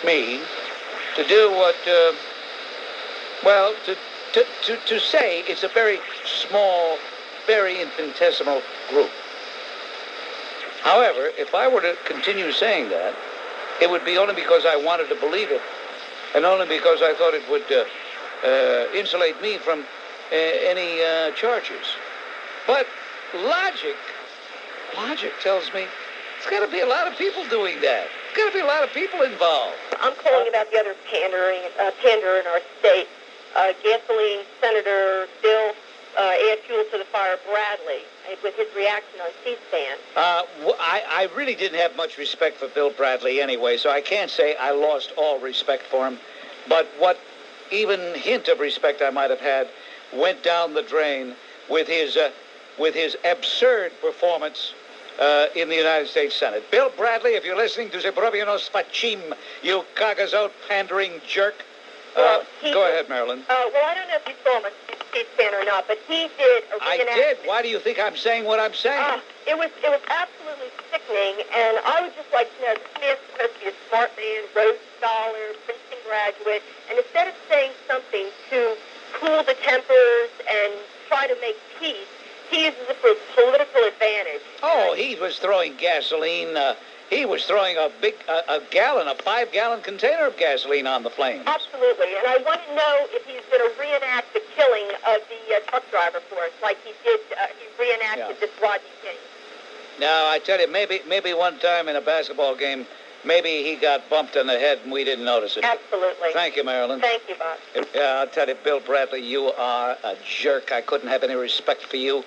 me to do what, to say it's a very small, very infinitesimal group. However, if I were to continue saying that, it would be only because I wanted to believe it, and only because I thought it would insulate me from any charges. But logic tells me it's got to be a lot of people doing that. There's got to be a lot of people involved. I'm calling about the other pander in our state. Gasoline Senator Bill add fuel to the fire Bradley with his reaction on C-SPAN. I really didn't have much respect for Bill Bradley anyway, so I can't say I lost all respect for him. But what even hint of respect I might have had went down the drain with his absurd performance in the United States Senate. Bill Bradley, if you're listening to Zebrobionos Fachim, you cagazot pandering jerk. Go ahead, Marilyn. Well, I don't know if you saw him on C-SPAN or not, but he did a reenactment. I did. Why do you think I'm saying what I'm saying? It was absolutely sickening, and I would just like to know, this man's supposed to be a smart man, Rhodes Scholar, Princeton graduate, and instead of saying something to cool the tempers and try to make peace, he uses it for political advantage. Oh, he was throwing gasoline. He was throwing a 5-gallon container of gasoline on the flames. Absolutely, and I want to know if he's going to reenact the killing of the truck driver for us, like he did. He reenacted this Rodney King. Now, I tell you, maybe one time in a basketball game, maybe he got bumped on the head and we didn't notice it. Absolutely. Thank you, Marilyn. Thank you, Bob. Yeah, I'll tell you, Bill Bradley, you are a jerk. I couldn't have any respect for you.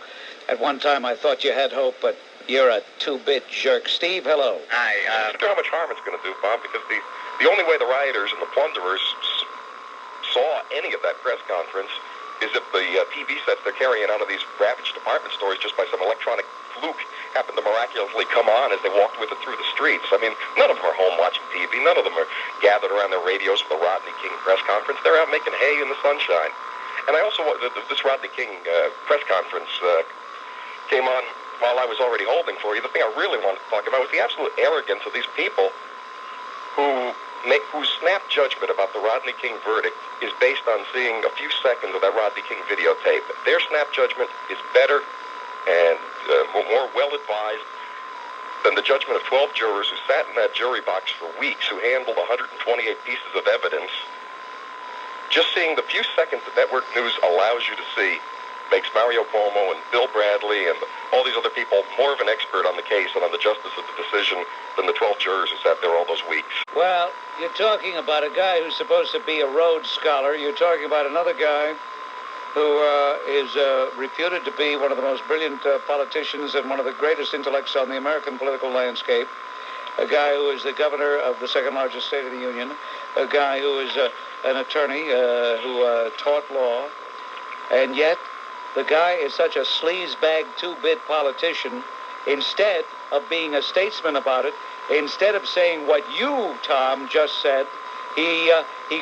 At one time, I thought you had hope, but you're a two-bit jerk. Steve, hello. Hi. I don't know how much harm it's going to do, Bob, because the only way the rioters and the plunderers saw any of that press conference is if the TV sets they're carrying out of these ravaged department stores just by some electronic fluke happened to miraculously come on as they walked with it through the streets. I mean, none of them are home watching TV. None of them are gathered around their radios for the Rodney King press conference. They're out making hay in the sunshine. And I also, this Rodney King press conference came on while I was already holding for you. The thing I really wanted to talk about was the absolute arrogance of these people whose snap judgment about the Rodney King verdict is based on seeing a few seconds of that Rodney King videotape. Their snap judgment is better and more well-advised than the judgment of 12 jurors who sat in that jury box for weeks, who handled 128 pieces of evidence. Just seeing the few seconds that Network News allows you to see makes Mario Cuomo and Bill Bradley and all these other people more of an expert on the case and on the justice of the decision than the 12 jurors who sat there all those weeks. Well, you're talking about a guy who's supposed to be a Rhodes Scholar. You're talking about another guy who is reputed to be one of the most brilliant politicians and one of the greatest intellects on the American political landscape, a guy who is the governor of the second largest state of the union, a guy who is an attorney who taught law, and yet the guy is such a sleazebag, two-bit politician. Instead of being a statesman about it, instead of saying what you, Tom, just said, he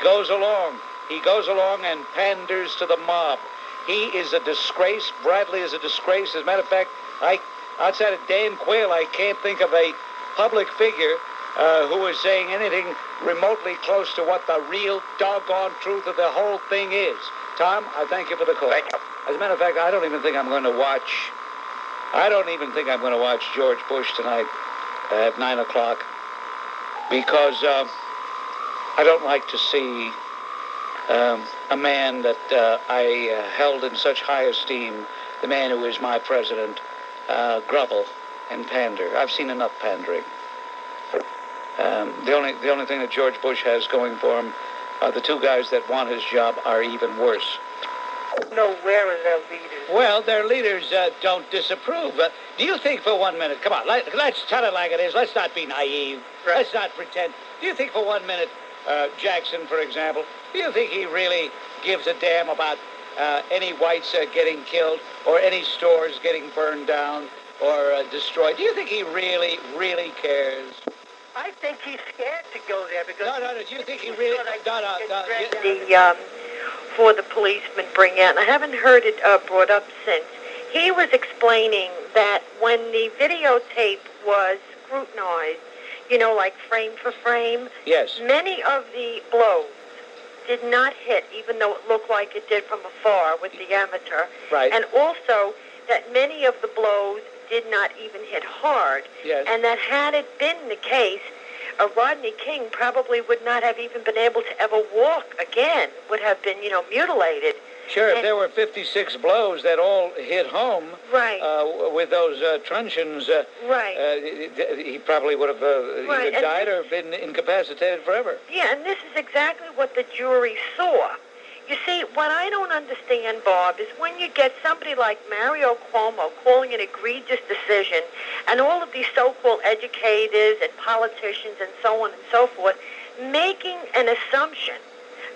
goes along. He goes along and panders to the mob. He is a disgrace. Bradley is a disgrace. As a matter of fact, outside of Dan Quayle, I can't think of a public figure who is saying anything remotely close to what the real doggone truth of the whole thing is. Tom, I thank you for the call. Thank you. As a matter of fact, I don't even think I'm going to watch George Bush tonight at 9 o'clock because I don't like to see a man that I held in such high esteem, the man who is my president, grovel and pander. I've seen enough pandering. The only thing that George Bush has going for him, the two guys that want his job are even worse. No, where are their leaders? Well, their leaders don't disapprove. Do you think for 1 minute, come on, let's tell it like it is. Let's not be naive. Right. Let's not pretend. Do you think for 1 minute, Jackson, for example, do you think he really gives a damn about any whites getting killed or any stores getting burned down or destroyed. Do you think he really, really cares? I think he's scared to go there because... No. Do you think he really... For the policeman bring out, and I haven't heard it brought up since. He was explaining that when the videotape was scrutinized, you know, like frame for frame, yes, many of the blows did not hit, even though it looked like it did from afar with the amateur. Right. And also that many of the blows did not even hit hard. Yes. And that had it been the case, Rodney King probably would not have even been able to ever walk again, would have been, you know, mutilated. Sure, if there were 56 blows that all hit home, right, with those truncheons, right, he probably would have either died or been incapacitated forever. Yeah, and this is exactly what the jury saw. You see, what I don't understand, Bob, is when you get somebody like Mario Cuomo calling an egregious decision, and all of these so-called educators and politicians and so on and so forth making an assumption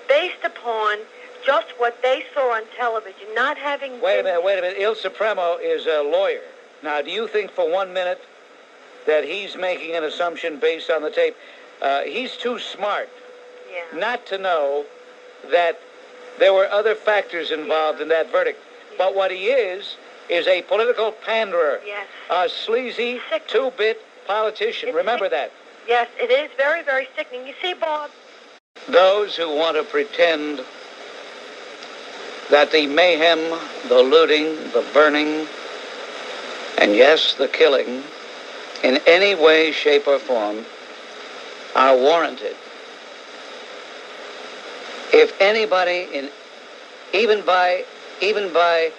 based upon just what they saw on television, not having... Wait a minute. Il Supremo is a lawyer. Now, do you think for 1 minute that he's making an assumption based on the tape? He's too smart not to know that there were other factors involved in that verdict. But what he is a political panderer, a sleazy, two-bit politician. Remember that. Yes, it is very, very sickening. You see, Bob? Those who want to pretend that the mayhem, the looting, the burning, and yes, the killing, in any way, shape, or form, are warranted. If anybody, even by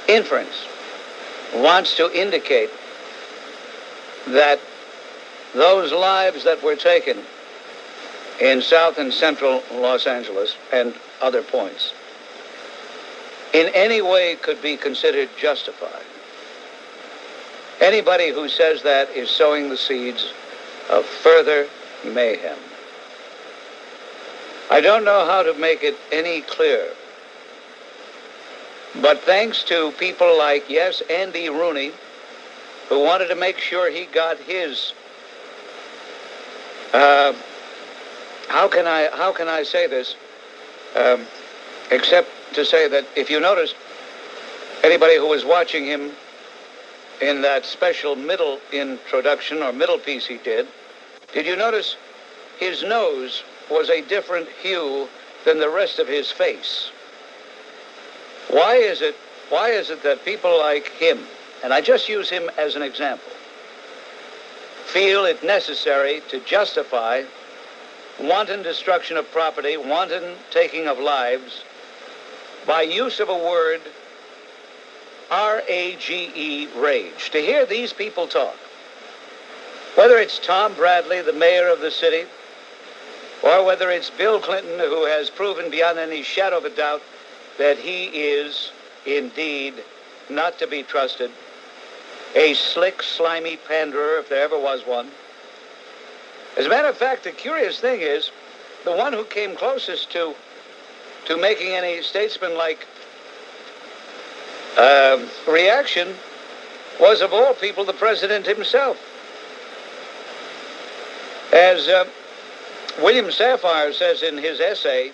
inference, wants to indicate that those lives that were taken in South and Central Los Angeles and other points in any way could be considered justified, anybody who says that is sowing the seeds of further mayhem. I don't know how to make it any clearer, but thanks to people like, yes, Andy Rooney, who wanted to make sure he got his, how can I say this, except to say that if you noticed, anybody who was watching him in that special middle introduction or middle piece he did you notice his nose was a different hue than the rest of his face? Why is it that people like him, and I just use him as an example, feel it necessary to justify wanton destruction of property, wanton taking of lives, by use of a word, R-A-G-E, rage? To hear these people talk, whether it's Tom Bradley, the mayor of the city, or whether it's Bill Clinton, who has proven beyond any shadow of a doubt that he is indeed not to be trusted, a slick, slimy panderer, if there ever was one. As a matter of fact, the curious thing is, the one who came closest to making any statesman-like reaction was, of all people, the president himself. As William Safire says in his essay,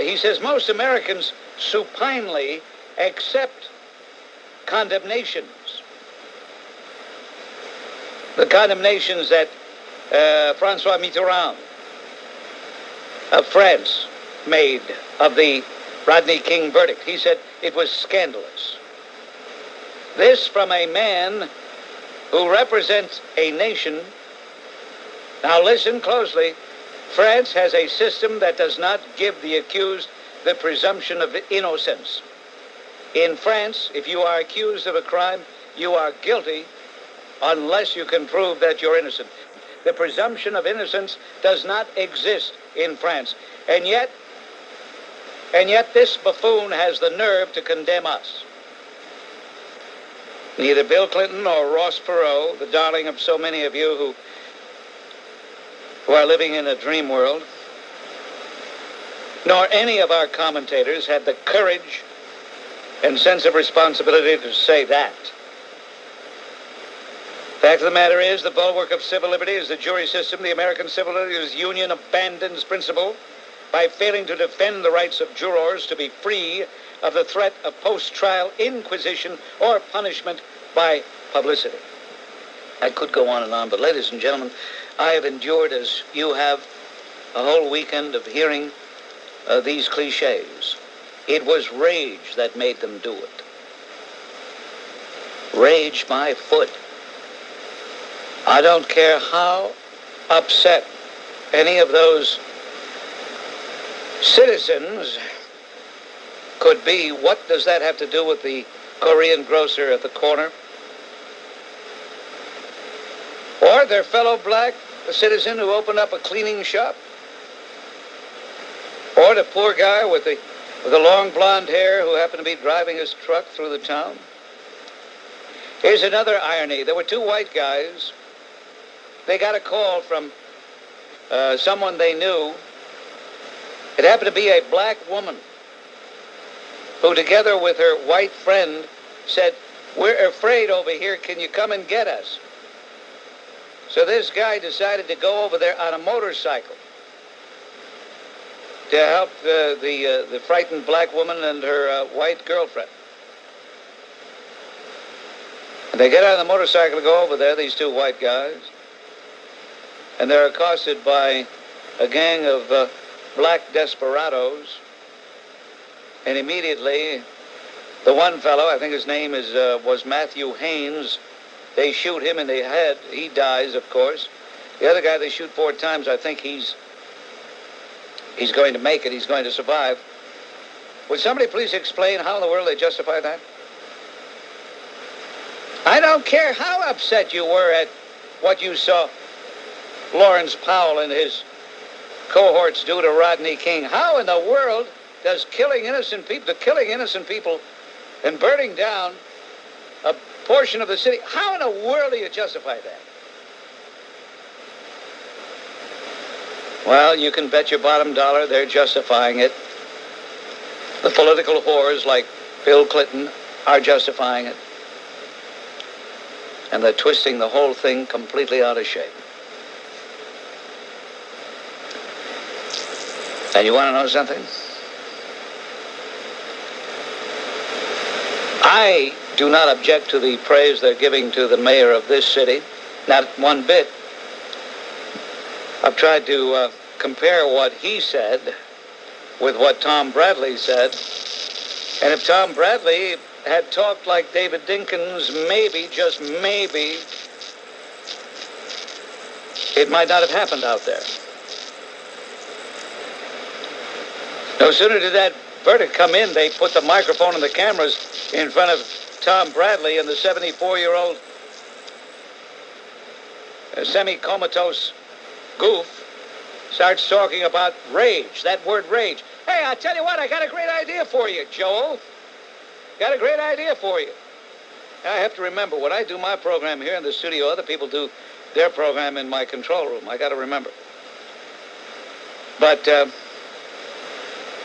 he says, most Americans supinely accept condemnations. The condemnations that Francois Mitterrand of France made of the Rodney King verdict. He said it was scandalous. This from a man who represents a nation. Now listen closely. France has a system that does not give the accused the presumption of innocence. In France, if you are accused of a crime, you are guilty unless you can prove that you're innocent. The presumption of innocence does not exist in France. And yet this buffoon has the nerve to condemn us. Neither Bill Clinton or Ross Perot, the darling of so many of you who are living in a dream world, nor any of our commentators had the courage and sense of responsibility to say that. Fact of the matter is, the bulwark of civil liberty is the jury system. The American Civil Liberties Union abandons principle by failing to defend the rights of jurors to be free of the threat of post-trial inquisition or punishment by publicity. I could go on, but ladies and gentlemen, I have endured, as you have, a whole weekend of hearing these cliches. It was rage that made them do it. Rage my foot. I don't care how upset any of those citizens could be. What does that have to do with the Korean grocer at the corner? Or their fellow black citizen who opened up a cleaning shop? Or the poor guy with the long blonde hair who happened to be driving his truck through the town? Here's another irony. There were two white guys. They got a call from someone they knew. It happened to be a black woman who, together with her white friend, said, "We're afraid over here. Can you come and get us?" So this guy decided to go over there on a motorcycle to help the frightened black woman and her white girlfriend. And they get on the motorcycle to go over there, these two white guys, and they're accosted by a gang of black desperados. And immediately, the one fellow, I think his name was Matthew Haynes, they shoot him in the head. He dies, of course. The other guy they shoot 4 times, I think he's going to make it. He's going to survive. Would somebody please explain how in the world they justify that? I don't care how upset you were at what you saw Lawrence Powell and his cohorts do to Rodney King. How in the world does killing innocent people and burning down a portion of the city, how in the world do you justify that? Well, you can bet your bottom dollar they're justifying it. The political whores like Bill Clinton are justifying it. And they're twisting the whole thing completely out of shape. And you want to know something? I do not object to the praise they're giving to the mayor of this city, not one bit. I've tried to compare what he said with what Tom Bradley said. And if Tom Bradley had talked like David Dinkins, maybe, just maybe, it might not have happened out there. No sooner did that verdict come in, they put the microphone and the cameras in front of Tom Bradley, and the 74-year-old semi-comatose goof starts talking about rage, that word rage. Hey, I'll tell you what, I got a great idea for you, Joel. Got a great idea for you. I have to remember, when I do my program here in the studio, other people do their program in my control room. I got to remember. But,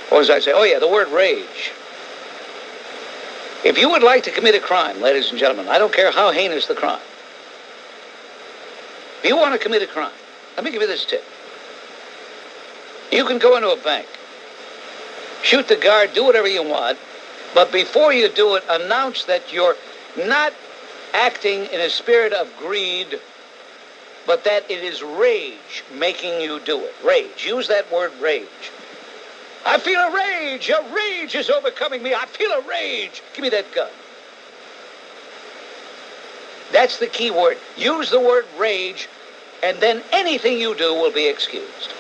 what was I saying? Oh, yeah, the word rage. If you would like to commit a crime, ladies and gentlemen, I don't care how heinous the crime. If you want to commit a crime, let me give you this tip. You can go into a bank, shoot the guard, do whatever you want, but before you do it, announce that you're not acting in a spirit of greed, but that it is rage making you do it. Rage. Use that word rage. I feel a rage. A rage is overcoming me. I feel a rage. Give me that gun. That's the key word. Use the word rage, and then anything you do will be excused.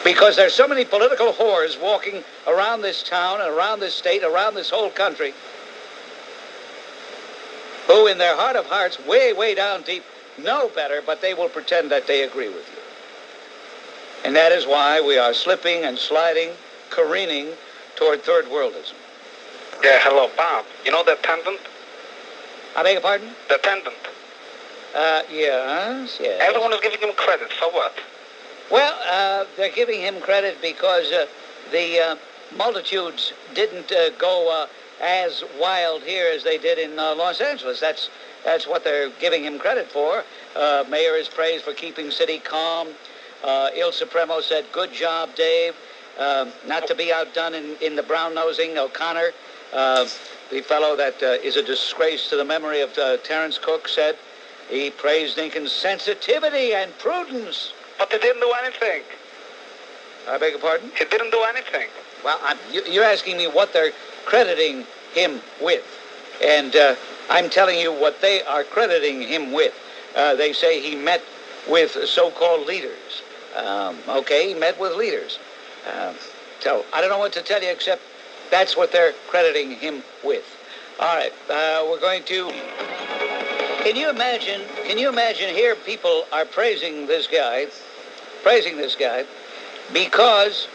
Because there's so many political whores walking around this town, and around this state, around this whole country, who in their heart of hearts, way, way down deep, know better, but they will pretend that they agree with you. And that is why we are slipping and sliding, careening toward third worldism. Yeah, hello, Bob. You know the attendant? I beg your pardon? The attendant. Yes. Everyone is giving him credit. So what? Well, they're giving him credit because the multitudes didn't go as wild here as they did in Los Angeles. That's what they're giving him credit for. Mayor is praised for keeping city calm. Il Supremo said, "Good job, Dave." Not to be outdone in the brown-nosing, O'Connor, the fellow that is a disgrace to the memory of Terrence Cook, said he praised Dinkins' sensitivity and prudence. But they didn't do anything. I beg your pardon? He didn't do anything. Well, you're asking me what they're crediting him with. And I'm telling you what they are crediting him with. They say he met with so-called leaders. Okay, he met with leaders. So I don't know what to tell you except that's what they're crediting him with. All right, we're going to... Can you imagine here people are praising this guy because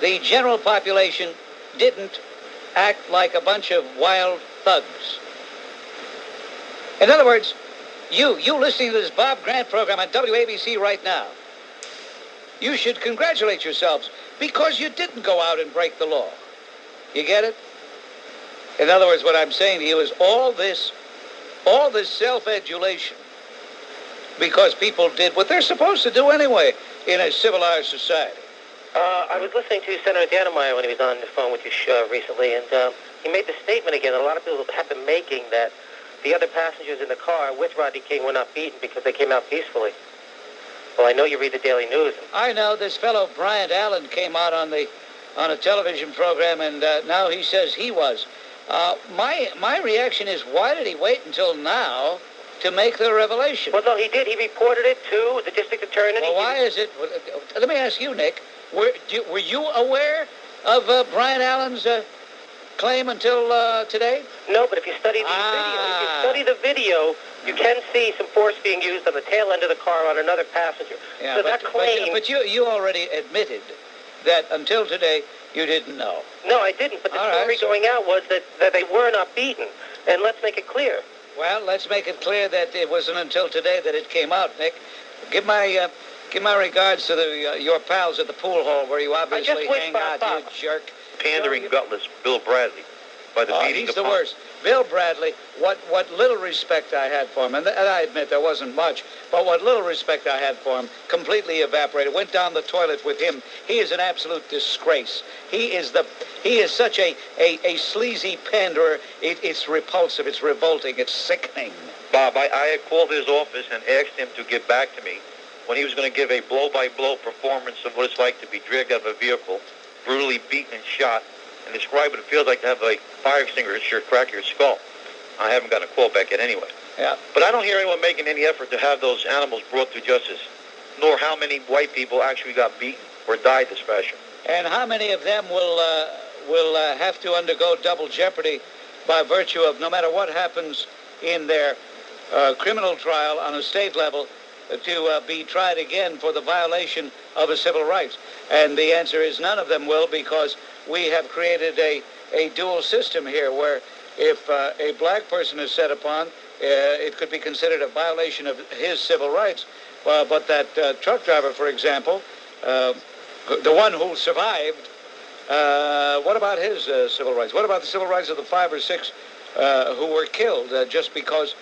the general population didn't act like a bunch of wild thugs. In other words, you listening to this Bob Grant program on WABC right now, you should congratulate yourselves because you didn't go out and break the law. You get it? In other words, what I'm saying to you is all this self-adulation because people did what they're supposed to do anyway in a civilized society. I was listening to Senator Dannemeyer when he was on the phone with you recently, and he made the statement again that a lot of people have been making that the other passengers in the car with Rodney King were not beaten because they came out peacefully. Well, I know you read the Daily News. I know. This fellow Bryant Allen came out on a television program, and now he says he was. My reaction is, why did he wait until now to make the revelation? Well, no, he did. He reported it to the district attorney. Well, why is it? Let me ask you, Nick. Were you aware of Bryant Allen's claim until today? No, but if you study the video, you can see some force being used on the tail end of the car on another passenger. Yeah, so that claim... But you already admitted that until today you didn't know. No, I didn't. But the story going out was that they were not beaten. And let's make it clear. Well, let's make it clear that it wasn't until today that it came out, Nick. Give my regards to your pals at the pool hall where you obviously hang out, you jerk. Pandering, gutless Bill Bradley by the beating. He's the worst. Bill Bradley, what little respect I had for him, and I admit there wasn't much, but what little respect I had for him completely evaporated. Went down the toilet with him. He is an absolute disgrace. He is such a sleazy panderer. It's repulsive. It's revolting. It's sickening. Bob, I had called his office and asked him to get back to me when he was going to give a blow-by-blow performance of what it's like to be dragged out of a vehicle, brutally beaten and shot, and describe what it feels like to have a fire extinguisher crack your skull. I haven't gotten a call back yet anyway. Yeah. But I don't hear anyone making any effort to have those animals brought to justice, nor how many white people actually got beaten or died this fashion. And how many of them will have to undergo double jeopardy by virtue of no matter what happens in their criminal trial on a state level to be tried again for the violation of a civil rights? And the answer is none of them will, because we have created a dual system here where if a black person is set upon, it could be considered a violation of his civil rights. But that truck driver, for example, the one who survived, what about his civil rights? What about the civil rights of the 5 or 6 who were killed just because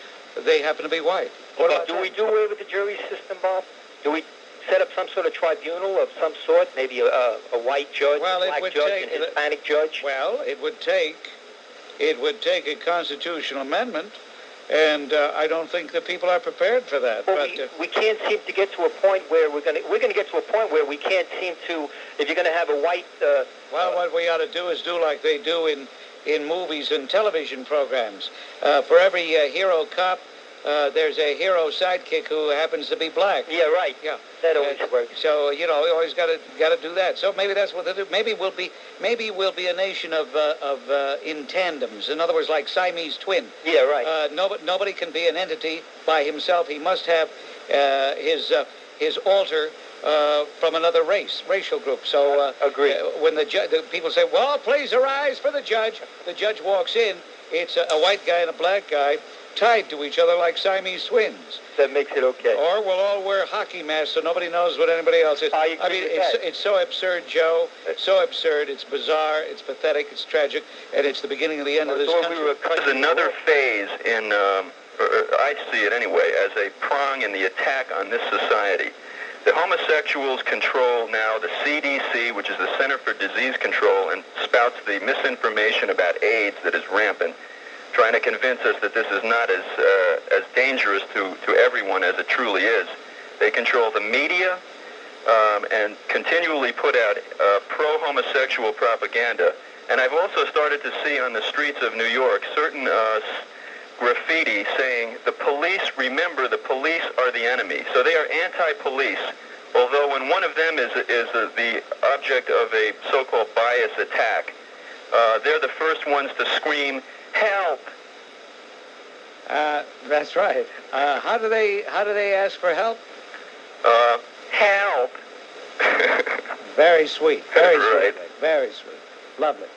they happen to be white? Do we do away with the jury system, Bob? Do we set up some sort of tribunal of some sort, maybe a white judge, a black judge, and a Hispanic judge? Well, it would take a constitutional amendment, and I don't think that people are prepared for that. Well, we can't seem to get to a point where we're going to get to a point where we can't seem to, if you're going to have a white... well, what we ought to do is do like they do in movies and television programs. For every hero cop, there's a hero sidekick who happens to be black. Yeah, right. Yeah, that always works. So you always got to do that. So maybe that's what they do. Maybe we'll be a nation of in tandems. In other words, like Siamese twin. Yeah, right. Nobody can be an entity by himself. He must have his alter from another racial group. So agree. When the people say, "Well, please arise for the judge," the judge walks in. It's a white guy and a black guy. tied to each other like Siamese twins. That makes it okay. Or we'll all wear hockey masks so nobody knows what anybody else is. I mean, it's so absurd, Joe. It's so absurd. It's bizarre. It's pathetic. It's tragic. And it's the beginning of the end of this country. There's another phase in, I see it anyway, as a prong in the attack on this society. The homosexuals control now the CDC, which is the Center for Disease Control, and spouts the misinformation about AIDS that is rampant, trying to convince us that this is not as dangerous to everyone as it truly is. They control the media and continually put out pro-homosexual propaganda. And I've also started to see on the streets of New York certain graffiti saying, the police, remember, the police are the enemy. So they are anti-police, although when one of them is the object of a so-called bias attack, they're the first ones to scream, help. That's right. How do they ask for help? Help. Very sweet. Very right. sweet. Very sweet. Lovely.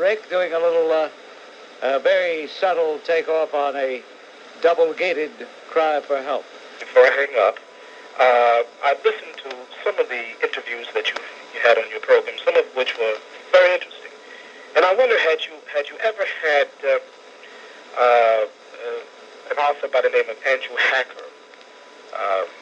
Rick doing a little very subtle takeoff on a double-gated cry for help. Before I hang up, I've listened to some of the interviews that you had on your program, some of which were very interesting. And I wonder, had you ever had an author by the name of Andrew Hacker?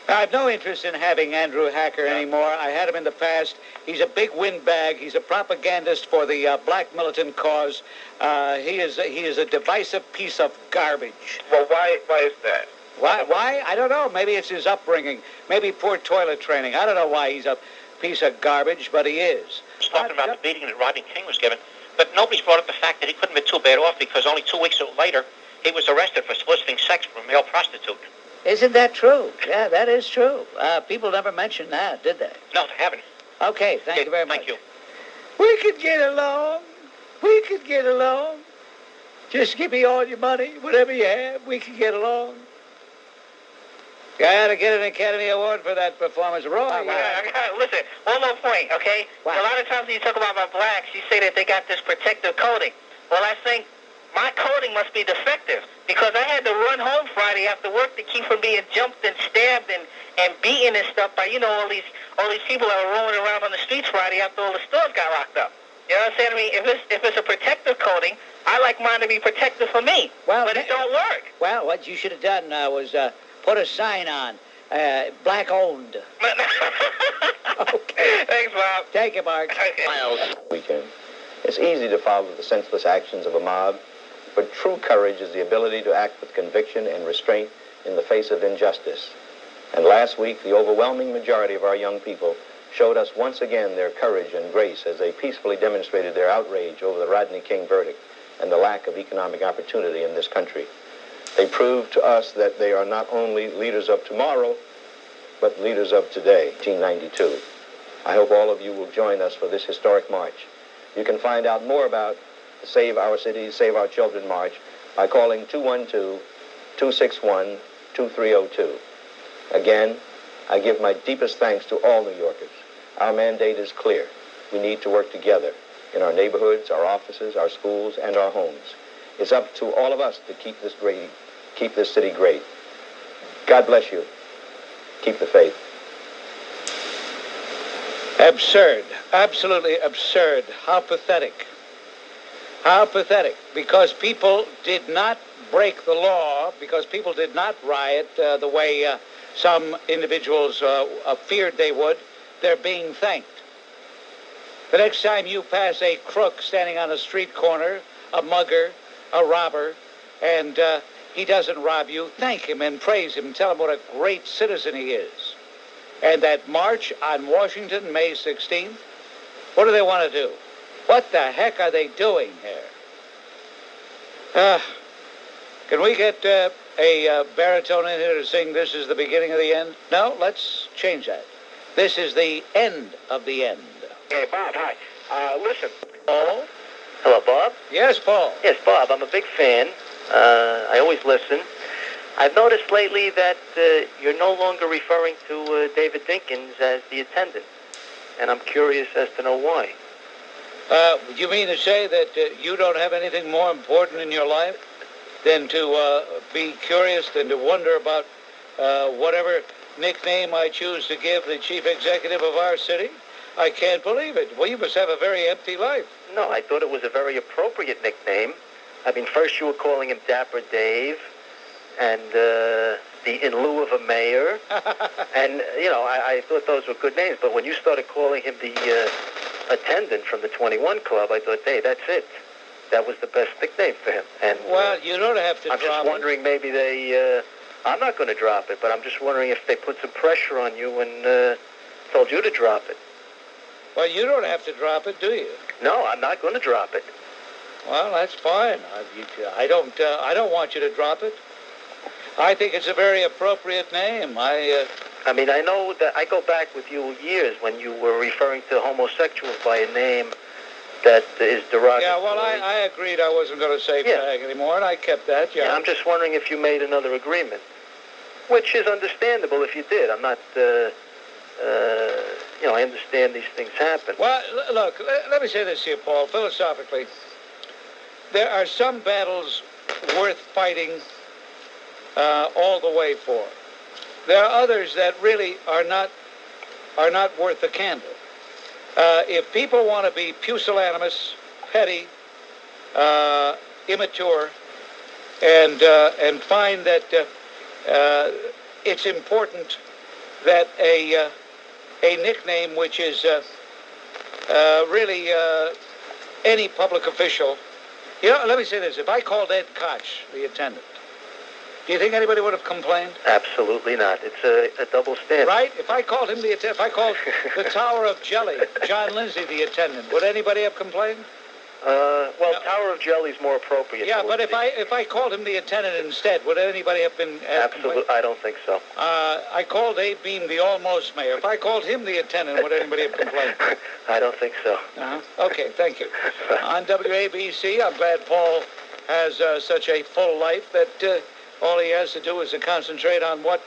I have no interest in having Andrew Hacker anymore. I had him in the past. He's a big windbag. He's a propagandist for the black militant cause. He is a divisive piece of garbage. Well, why is that? Why? I don't know. Maybe it's his upbringing. Maybe poor toilet training. I don't know why he's a piece of garbage, but he is. Talking about the beating that Rodney King was given, but nobody's brought up the fact that he couldn't be too bad off because only 2 weeks later he was arrested for soliciting sex from a male prostitute. Isn't that true? Yeah, that is true. People never mentioned that, did they? No, they haven't. Okay, thank you very much. Thank you. We could get along. We could get along. Just give me all your money, whatever you have. We could get along. You ought to get an Academy Award for that performance. Roy, listen, one more point, okay? Wow. A lot of times when you talk about blacks, you say that they got this protective coating. Well, I think my coating must be defective because I had to run home Friday after work to keep from being jumped and stabbed and beaten and stuff by, all these people that were rolling around on the streets Friday after all the stores got locked up. You know what I'm saying? I mean, if it's a protective coating, I like mine to be protective for me. Well, but it don't work. Well, what you should have done was put a sign on, black owned. Okay. Thanks, Bob. Take it, Mark. Okay. Weekend. It's easy to follow the senseless actions of a mob, but true courage is the ability to act with conviction and restraint in the face of injustice. And last week, the overwhelming majority of our young people showed us once again their courage and grace as they peacefully demonstrated their outrage over the Rodney King verdict and the lack of economic opportunity in this country. They proved to us that they are not only leaders of tomorrow, but leaders of today, 1992. I hope all of you will join us for this historic march. You can find out more about the Save Our Cities, Save Our Children March by calling 212-261-2302. Again, I give my deepest thanks to all New Yorkers. Our mandate is clear. We need to work together in our neighborhoods, our offices, our schools, and our homes. It's up to all of us to keep this city great. God bless you. Keep the faith. Absurd. Absolutely absurd. How pathetic. How pathetic. Because people did not break the law, because people did not riot the way some individuals feared they would, they're being thanked. The next time you pass a crook standing on a street corner, a mugger, a robber, and he doesn't rob you, thank him and praise him. Tell him what a great citizen he is. And that march on Washington, May 16th, what do they want to do? What the heck are they doing here? Can we get a baritone in here to sing This Is the Beginning of the End? No, let's change that. This is the end of the end. Hey, Bob, hi. Listen. Paul? Hello, Bob? Yes, Paul. Yes, Bob, I'm a big fan. I always listen. I've noticed lately that you're no longer referring to David Dinkins as the attendant, and I'm curious as to know why. You mean to say that you don't have anything more important in your life? than to be curious, than to wonder about whatever nickname I choose to give the chief executive of our city? I can't believe it. Well, you must have a very empty life. No, I thought it was a very appropriate nickname. I mean, first you were calling him Dapper Dave, and the in lieu of a mayor, and I thought those were good names. But when you started calling him the attendant from the 21 Club, I thought, hey, that's it. That was the best nickname for him. And well, you don't have to. I'm just wondering, maybe they. I'm not going to drop it, but I'm just wondering if they put some pressure on you and told you to drop it. Well, you don't have to drop it, do you? No, I'm not going to drop it. Well, that's fine. I don't want you to drop it. I think it's a very appropriate name. I mean, I know that I go back with you years when you were referring to homosexuals by a name that is derogatory. Yeah, well, I agreed I wasn't going to say fag anymore, and I kept that, yeah. I'm just wondering if you made another agreement, which is understandable if you did. I'm not, I understand these things happen. Well, look, let me say this to you, Paul, philosophically. There are some battles worth fighting all the way for. There are others that really are not worth the candle. If people want to be pusillanimous, petty, immature, and find that it's important that a nickname which is really any public official. Let me say this. If I called Ed Koch the attendant, do you think anybody would have complained? Absolutely not. It's a double standard. Right? If I called him if I called the Tower of Jelly, John Lindsay the attendant, would anybody have complained? Well, no. Tower of Jelly is more appropriate. Yeah, but if I called him the attendant instead, would anybody have been? Absolutely, I don't think so. I called Abe Beam the almost mayor. If I called him the attendant, would anybody have complained? I don't think so. Okay, thank you. On WABC, I'm glad Paul has such a full life that all he has to do is to concentrate on what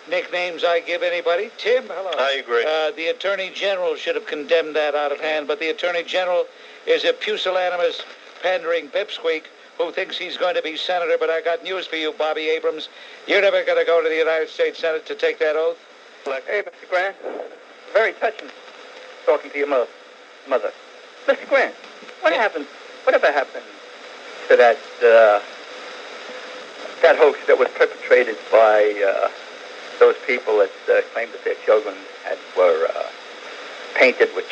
nicknames I give anybody. Tim, hello. I agree. The Attorney General should have condemned that out of hand, but the Attorney General is a pusillanimous, pandering pipsqueak who thinks he's going to be senator. But I got news for you, Bobby Abrams. You're never going to go to the United States Senate to take that oath. Hey, Mr. Grant. Very touching talking to your mother. Mr. Grant, whatever happened to that hoax that was perpetrated by those people that claimed that their children were painted with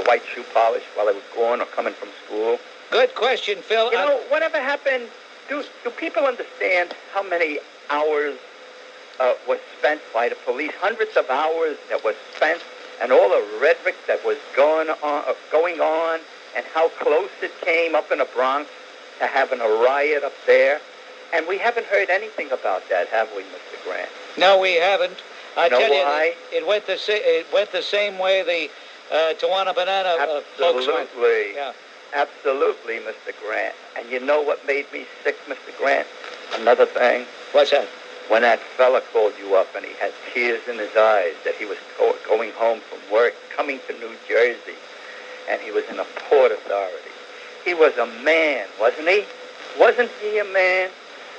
white shoe polish while they were going or coming from school? Good question, Phil. Whatever happened, do people understand how many hours was spent by the police? Hundreds of hours that was spent, and all the rhetoric that was going on, and how close it came up in the Bronx to having a riot up there. And we haven't heard anything about that, have we, Mr. Grant? No, we haven't. I tell why? You, it went the same way the Tijuana Banana folks went. Absolutely. Yeah. Absolutely, Mr. Grant. And you know what made me sick, Mr. Grant? Another thing. What's that? When that fella called you up and he had tears in his eyes that he was going home from work, coming to New Jersey, and he was in a Port Authority. He was a man, wasn't he? Wasn't he a man?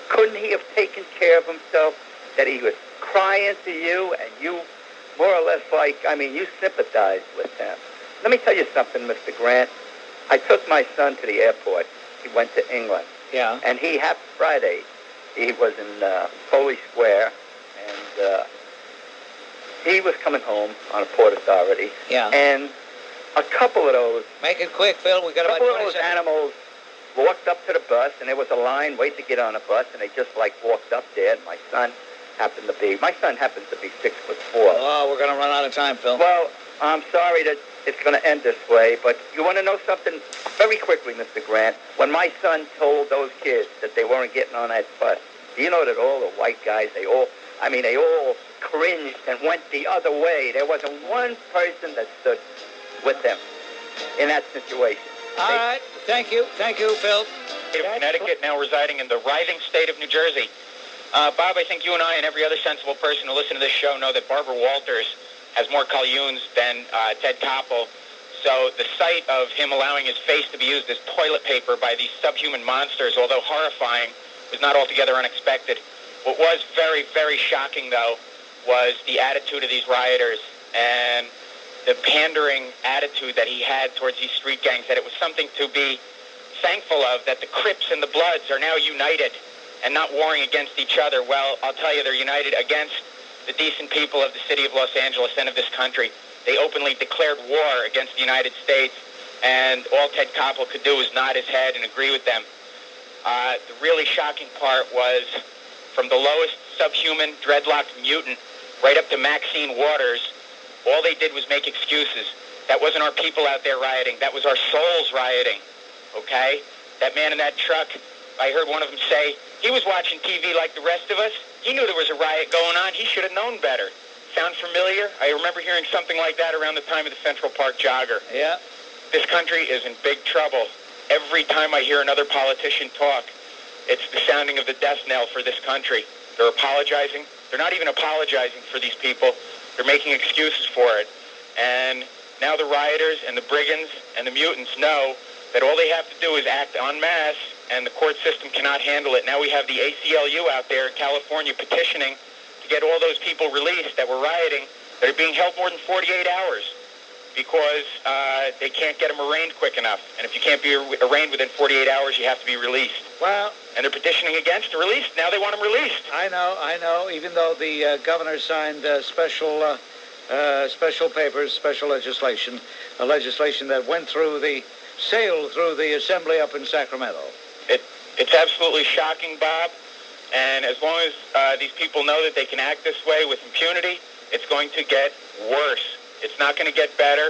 Couldn't he have taken care of himself? That he was crying to you, and you more or less you sympathized with him. Let me tell you something, Mr. Grant. I took my son to the airport. He went to England. Yeah. And Friday, he was in Foley Square, and he was coming home on a Port Authority. Yeah. And a couple of those... Make it quick, Phil. We got about 20 seconds. A couple of those animals walked up to the bus, and there was a line waiting to get on a bus, and they just walked up there, and my son happens to be 6'4". Oh, we're going to run out of time, Phil. Well, I'm sorry that it's going to end this way, but you want to know something very quickly, Mr. Grant? When my son told those kids that they weren't getting on that bus, do you know that all the white guys, they all cringed and went the other way? There wasn't one person that stood with them in that situation. All right. Thank you, Phil. Connecticut, now residing in the writhing state of New Jersey. Bob, I think you and I and every other sensible person who listen to this show know that Barbara Walters has more collusions than Ted Koppel. So the sight of him allowing his face to be used as toilet paper by these subhuman monsters, although horrifying, was not altogether unexpected. What was very, very shocking, though, was the attitude of these rioters and the pandering attitude that he had towards these street gangs, that it was something to be thankful of, that the Crips and the Bloods are now united and not warring against each other. Well, I'll tell you, they're united against the decent people of the city of Los Angeles and of this country. They openly declared war against the United States, and all Ted Koppel could do was nod his head and agree with them. The really shocking part was from the lowest subhuman, dreadlocked mutant right up to Maxine Waters, all they did was make excuses. That wasn't our people out there rioting. That was our souls rioting, okay? That man in that truck, I heard one of them say, he was watching TV like the rest of us. He knew there was a riot going on. He should have known better. Sound familiar? I remember hearing something like that around the time of the Central Park jogger. Yeah. This country is in big trouble. Every time I hear another politician talk, it's the sounding of the death knell for this country. They're apologizing. They're not even apologizing for these people. They're making excuses for it. And now the rioters and the brigands and the mutants know that all they have to do is act en masse, and the court system cannot handle it. Now we have the ACLU out there in California petitioning to get all those people released that were rioting that are being held more than 48 hours because they can't get them arraigned quick enough. And if you can't be arraigned within 48 hours, you have to be released. Well, and they're petitioning against the release. Now they want them released. I know. Even though the governor signed special papers, special legislation, a legislation that sailed through the assembly up in Sacramento. It's absolutely shocking, Bob. And as long as these people know that they can act this way with impunity, it's going to get worse. It's not going to get better.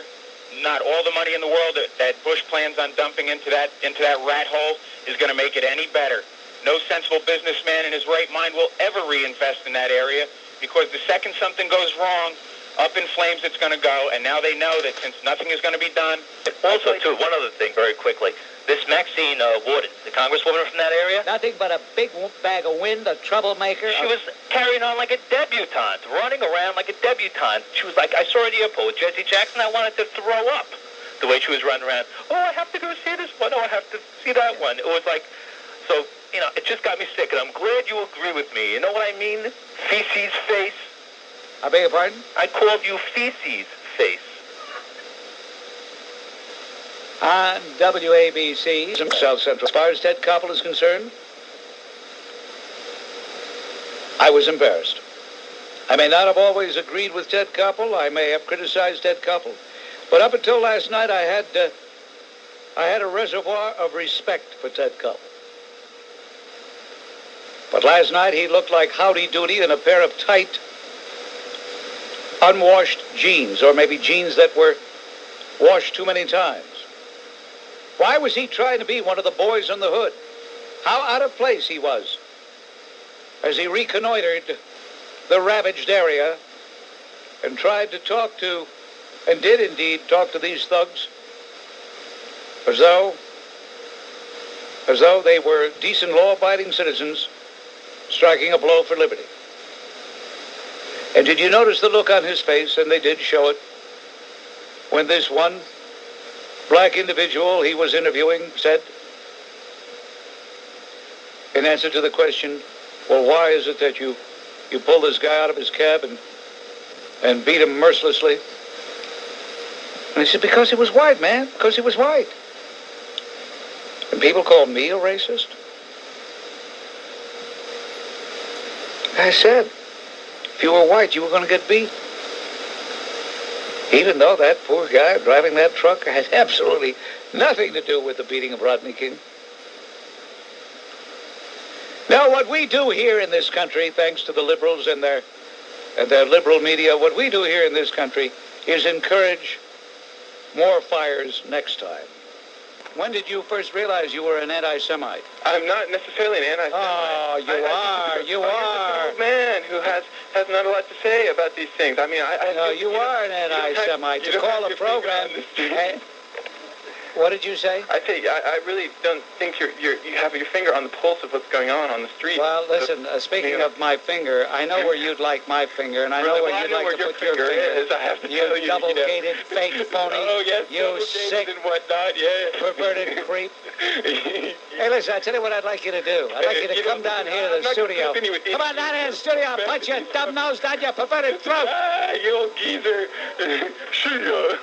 Not all the money in the world that Bush plans on dumping into that rat hole is going to make it any better. No sensible businessman in his right mind will ever reinvest in that area, because the second something goes wrong, up in flames it's going to go. And now they know that since nothing is going to be done. Also, too, one other thing very quickly. This Maxine Waters, the congresswoman from that area? Nothing but a big bag of wind, a troublemaker. She was carrying on like a debutante, running around like a debutante. She was like, I saw her at the airport with Jesse Jackson. I wanted to throw up the way she was running around. Oh, I have to go see this one. Oh, I have to see that one. It was like, so, it just got me sick, and I'm glad you agree with me. You know what I mean? Feces face. I beg your pardon? I called you feces face. On WABC, South Central. As far as Ted Koppel is concerned, I was embarrassed. I may not have always agreed with Ted Koppel. I may have criticized Ted Koppel. But up until last night, I had a reservoir of respect for Ted Koppel. But last night, he looked like Howdy Doody in a pair of tight, unwashed jeans, or maybe jeans that were washed too many times. Why was he trying to be one of the boys in the hood? How out of place he was as he reconnoitered the ravaged area and tried to talk to, and did indeed talk to these thugs as though they were decent, law-abiding citizens striking a blow for liberty. And did you notice the look on his face, and they did show it, when this one black individual he was interviewing said, in answer to the question, well, why is it that you pulled this guy out of his cab and beat him mercilessly? And he said, because he was white, man, because he was white. And people called me a racist. I said, if you were white, you were going to get beat. Even though that poor guy driving that truck had absolutely nothing to do with the beating of Rodney King. Now, what we do here in this country, thanks to the liberals and their liberal media, what we do here in this country is encourage more fires next time. When did you first realize you were an anti-Semite? I'm not necessarily an anti-Semite. Oh, you are. A man who has not a lot to say about these things. I mean, you are an anti-Semite. To call a program... What did you say? I say I really don't think you have your finger on the pulse of what's going on the street. Well, listen. Speaking of my finger, I know where you'd like my finger, and I know where you'd like to put your finger. Is, I have to tell you, double-gated, fake phony. Oh yes, you sick and whatnot. Yeah. Perverted creep. Hey, listen. I tell you what I'd like you to do. I'd like you to come down here to the studio. Come on down here to the studio. I'll punch your dumb nose down your perverted throat. You old geezer. Sure.